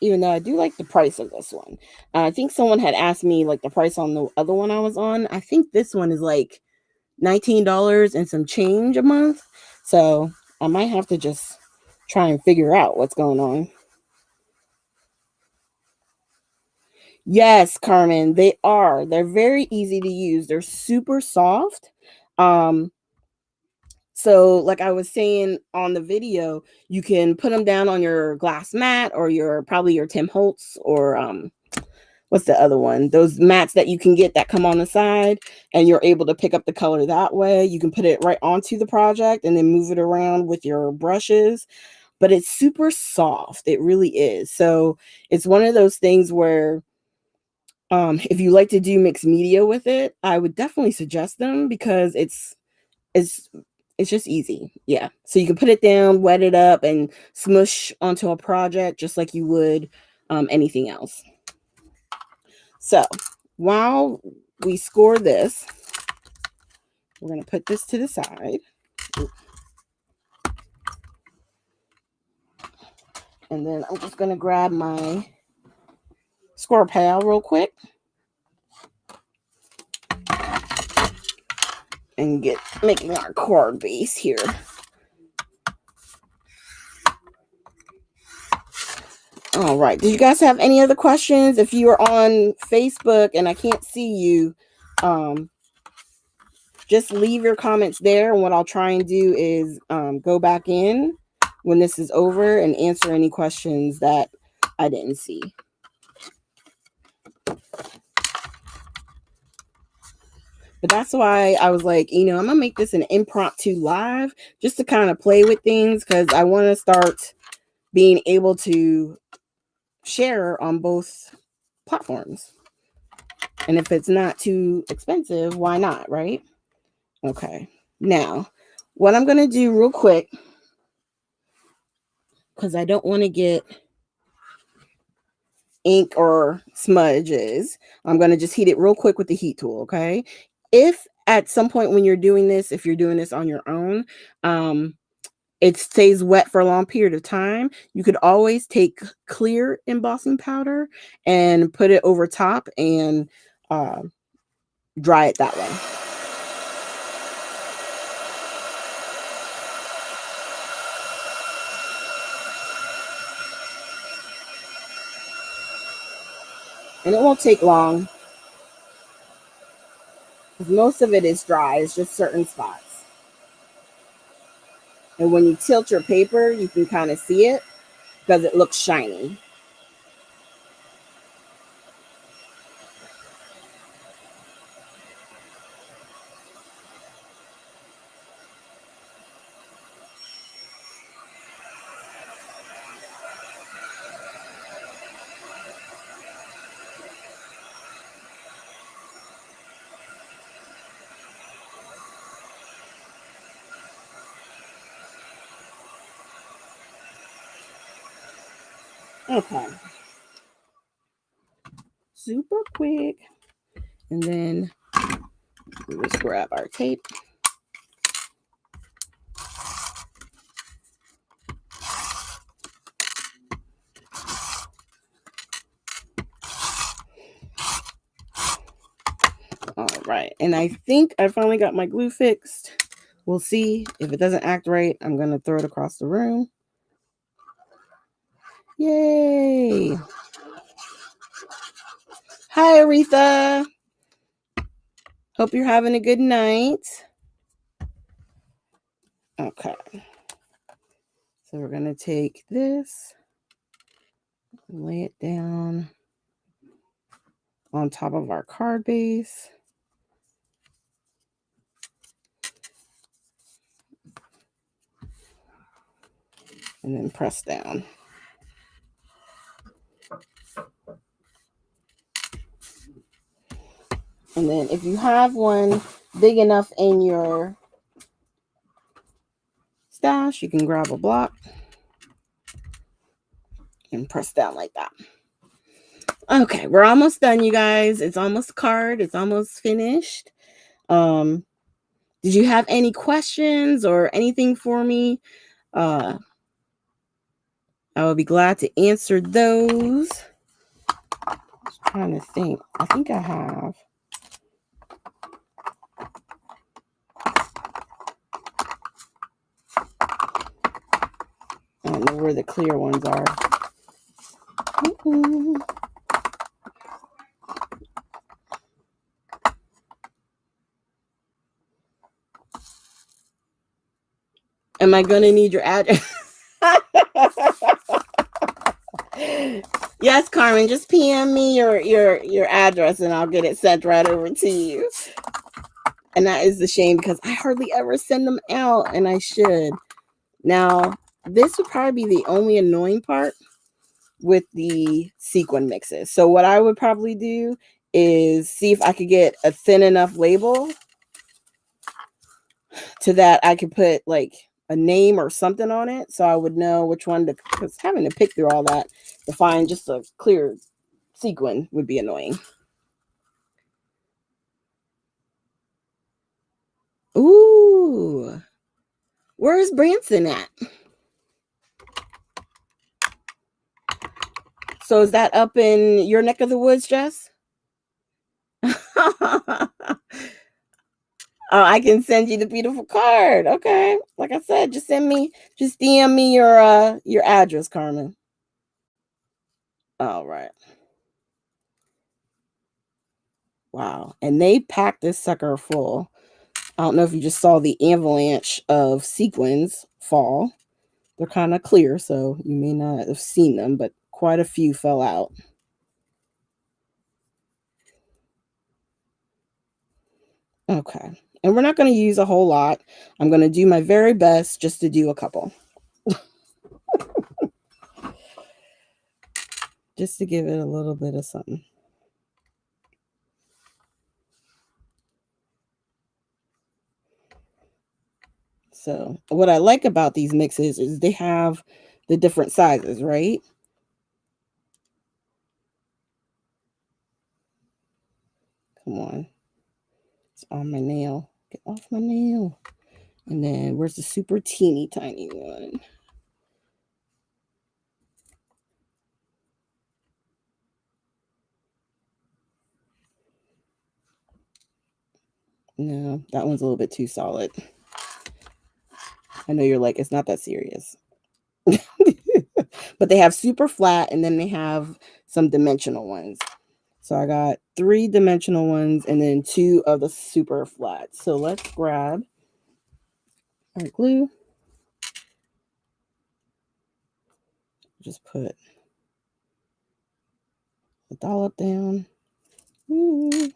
Even though I do like the price of this one. I think someone had asked me like the price on the other one I was on. I think this one is like $19 and some change a month. So I might have to just try and figure out what's going on. Yes, Carmen, they are. They're very easy to use. They're super soft. So like I was saying on the video, you can put them down on your glass mat or probably your Tim Holtz or what's the other one? Those mats that you can get that come on the side, and you're able to pick up the color that way. You can put it right onto the project and then move it around with your brushes. But it's super soft. It really is. So it's one of those things where if you like to do mixed media with it, I would definitely suggest them, because it's just easy. Yeah. So you can put it down, wet it up, and smush onto a project just like you would anything else. So while we score this, we're going to put this to the side. And then I'm just going to grab my score pal real quick and making our card base here. All right. Did you guys have any other questions? If you are on Facebook and I can't see you, just leave your comments there. And what I'll try and do is go back in when this is over and answer any questions that I didn't see. But that's why I was like, I'm going to make this an impromptu live just to kind of play with things, because I want to start being able to share on both platforms. And if it's not too expensive, why not, right? Okay. Now, what I'm going to do real quick, because I don't want to get ink or smudges, I'm going to just heat it real quick with the heat tool, okay? If at some point when you're doing this, if you're doing this on your own, it stays wet for a long period of time, you could always take clear embossing powder and put it over top and dry it that way. And it won't take long, because most of it is dry. It's just certain spots. And when you tilt your paper, you can kind of see it because it looks shiny. Okay. Super quick. And then we just grab our tape. All right. And I think I finally got my glue fixed. We'll see. If it doesn't act right, I'm going to throw it across the room. Yay. Hi, Aretha. Hope you're having a good night. Okay. So we're going to take this and lay it down on top of our card base. And then press down. And then if you have one big enough in your stash, you can grab a block and press down like that. Okay, we're almost done, you guys. It's almost card. It's almost finished. Did you have any questions or anything for me? I would be glad to answer those. Just trying to think. I think I have. I don't know where the clear ones are. Am I going to need your address? Yes, Carmen, just PM me your address and I'll get it sent right over to you. And that is a shame because I hardly ever send them out, and I should. Now, this would probably be the only annoying part with the sequin mixes. So what I would probably do is see if I could get a thin enough label to that I could put like a name or something on it so I would know which one to, because having to pick through all that to find just a clear sequin would be annoying. Ooh, where's Branson at? So is that up in your neck of the woods, Jess? Oh, I can send you the beautiful card. Okay. Like I said, just DM me your address, Carmen. All right. Wow. And they packed this sucker full. I don't know if you just saw the avalanche of sequins fall. They're kind of clear, so you may not have seen them, but quite a few fell out. Okay. And we're not going to use a whole lot. I'm going to do my very best just to do a couple. Just to give it a little bit of something. So what I like about these mixes is they have the different sizes, right? Come on. It's on my nail. Get off my nail. And then where's the super teeny tiny one? No, that one's a little bit too solid. I know you're like, it's not that serious. But they have super flat and then they have some dimensional ones. So I got 3 dimensional ones and then 2 of the super flat. So let's grab our glue. Just put a dollop down. Ooh.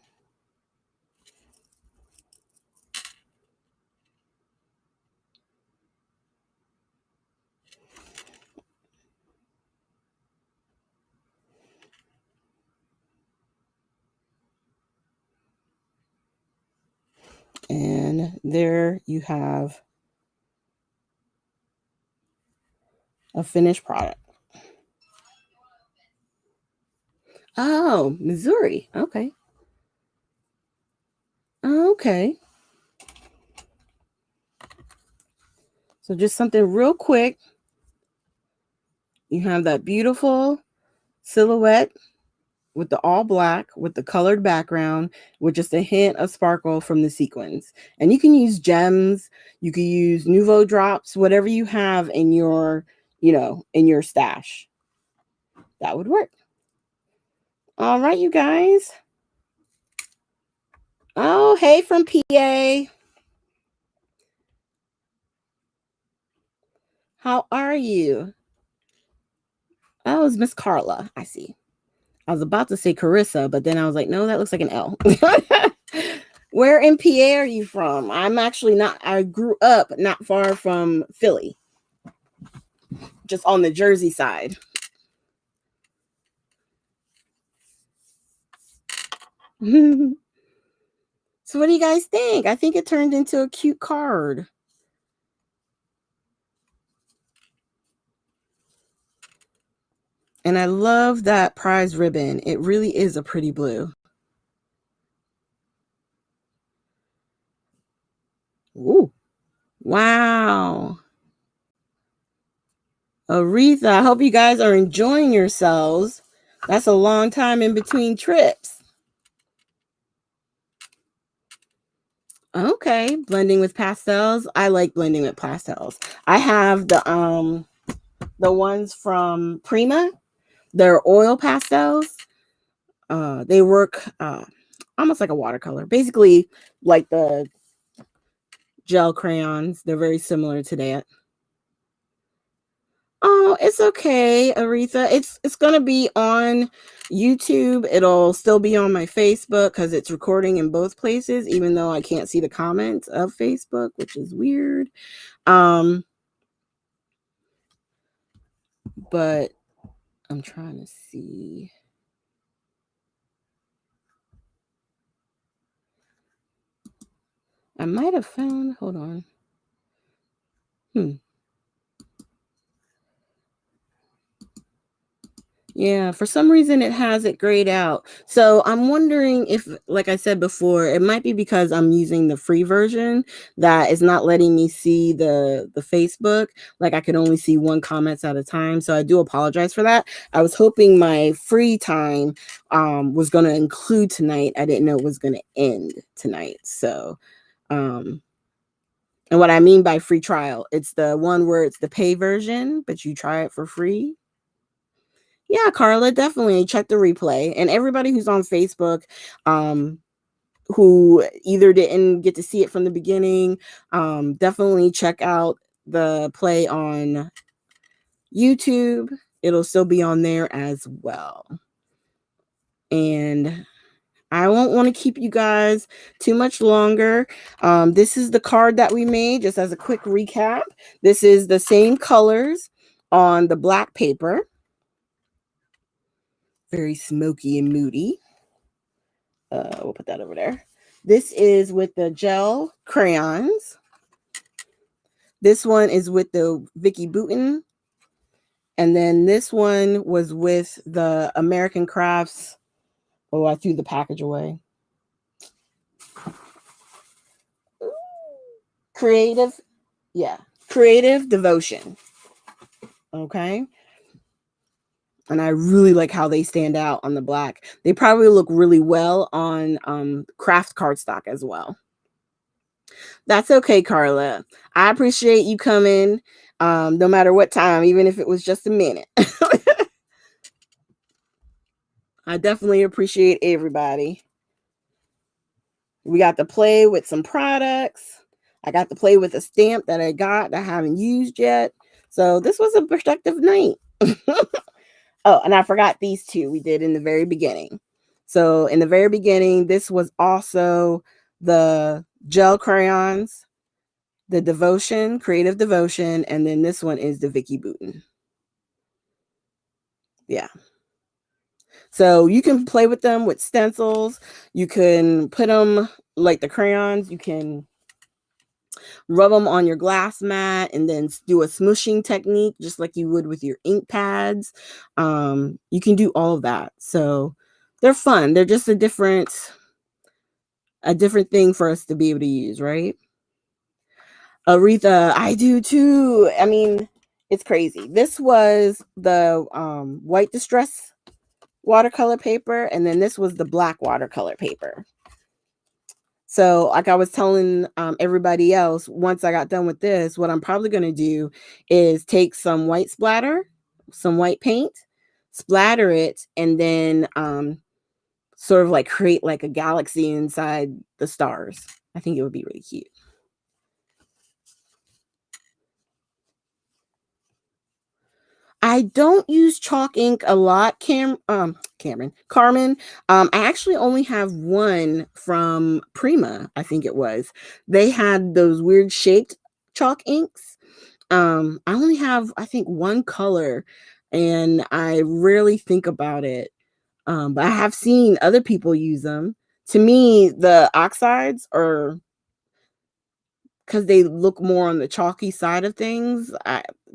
And there you have a finished product. Oh, Missouri. Okay. Okay. So just something real quick. You have that beautiful silhouette with the all black with the colored background with just a hint of sparkle from the sequins. And you can use gems, you can use Nouveau drops, whatever you have in your, in your stash. That would work. All right, you guys. Oh, hey from PA. How are you? Oh, it's Miss Carla. I see. I was about to say Carissa, but then I was like, no, that looks like an L. Where in PA are you from? I'm actually not, I grew up not far from Philly, just on the Jersey side. So what do you guys think? I think it turned into a cute card. And I love that prize ribbon. It really is a pretty blue. Ooh. Wow. Aretha, I hope you guys are enjoying yourselves. That's a long time in between trips. Okay, blending with pastels. I like blending with pastels. I have the ones from Prima. They're oil pastels. They work almost like a watercolor. Basically like the gel crayons. They're very similar to that. Oh, it's okay, Aretha. It's gonna be on YouTube. It'll still be on my Facebook because it's recording in both places, even though I can't see the comments of Facebook, which is weird. But I'm trying to see. I might have found, hold on. Yeah, for some reason it has it grayed out. So I'm wondering if, like I said before, it might be because I'm using the free version that is not letting me see the Facebook. Like I can only see one comments at a time. So I do apologize for that. I was hoping my free time was going to include tonight. I didn't know it was going to end tonight. So, and what I mean by free trial, it's the one where it's the pay version, but you try it for free. Yeah, Carla, definitely check the replay. And everybody who's on Facebook, who either didn't get to see it from the beginning, definitely check out the play on YouTube. It'll still be on there as well. And I won't want to keep you guys too much longer. This is the card that we made, just as a quick recap. This is the same colors on the black paper. Very smoky and moody. We'll put that over there. This is with the gel crayons. This one is with the Vicky Bouton. And then this one was with the American Crafts. Oh, I threw the package away. Creative Devotion. Okay. And I really like how they stand out on the black. They probably look really well on craft cardstock as well. That's okay, Carla. I appreciate you coming no matter what time, even if it was just a minute. I definitely appreciate everybody. We got to play with some products. I got to play with a stamp that I got that I haven't used yet. So this was a productive night. Oh, and I forgot these two we did in the very beginning. So in the very beginning, this was also the gel crayons, the Devotion, Creative Devotion, and then this one is the Vicky Bouton. Yeah. So you can play with them with stencils. You can put them like the crayons. You can rub them on your glass mat and then do a smooshing technique, just like you would with your ink pads. You can do all of that. So they're fun. They're just a different thing for us to be able to use, right? Aretha, I do too. I mean, it's crazy. This was the white distress watercolor paper, and then this was the black watercolor paper. So, like I was telling everybody else, once I got done with this, what I'm probably going to do is take some white splatter, some white paint, splatter it, and then sort of like create like a galaxy inside the stars. I think it would be really cute. I don't use chalk ink a lot, Carmen. I actually only have one from Prima, I think it was. They had those weird shaped chalk inks. I only have, I think, one color, and I rarely think about it. But I have seen other people use them. To me, the oxides are, because they look more on the chalky side of things.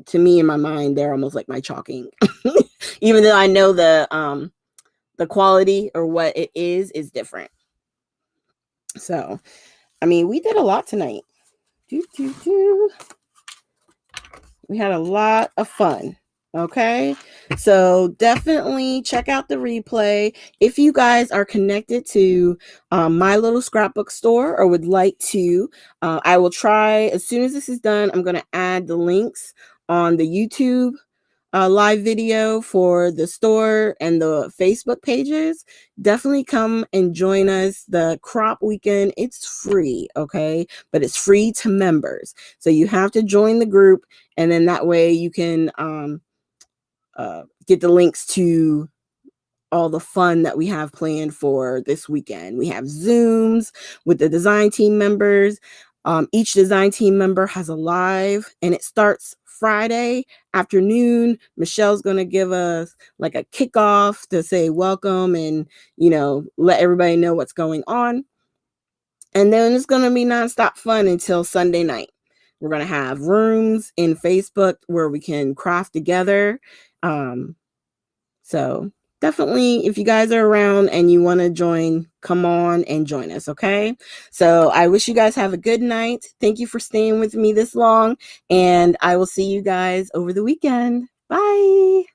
To me, in my mind, they're almost like my chalk ink. Even though I know the quality or what it is different. So, I mean, we did a lot tonight. We had a lot of fun. Okay, so definitely check out the replay. If you guys are connected to my little scrapbook store or would like to, I will try, as soon as this is done, I'm going to add the links on the YouTube live video for the store and the Facebook pages. Definitely come and join us. The crop weekend, it's free, okay? But it's free to members. So you have to join the group, and then that way you can get the links to all the fun that we have planned for this weekend. We have Zooms with the design team members. Each design team member has a live, and it starts Friday afternoon. Michelle's going to give us like a kickoff to say welcome and, let everybody know what's going on. And then it's going to be nonstop fun until Sunday night. We're going to have rooms in Facebook where we can craft together. So definitely, if you guys are around and you want to join, come on and join us, okay? So I wish you guys have a good night. Thank you for staying with me this long, and I will see you guys over the weekend. Bye.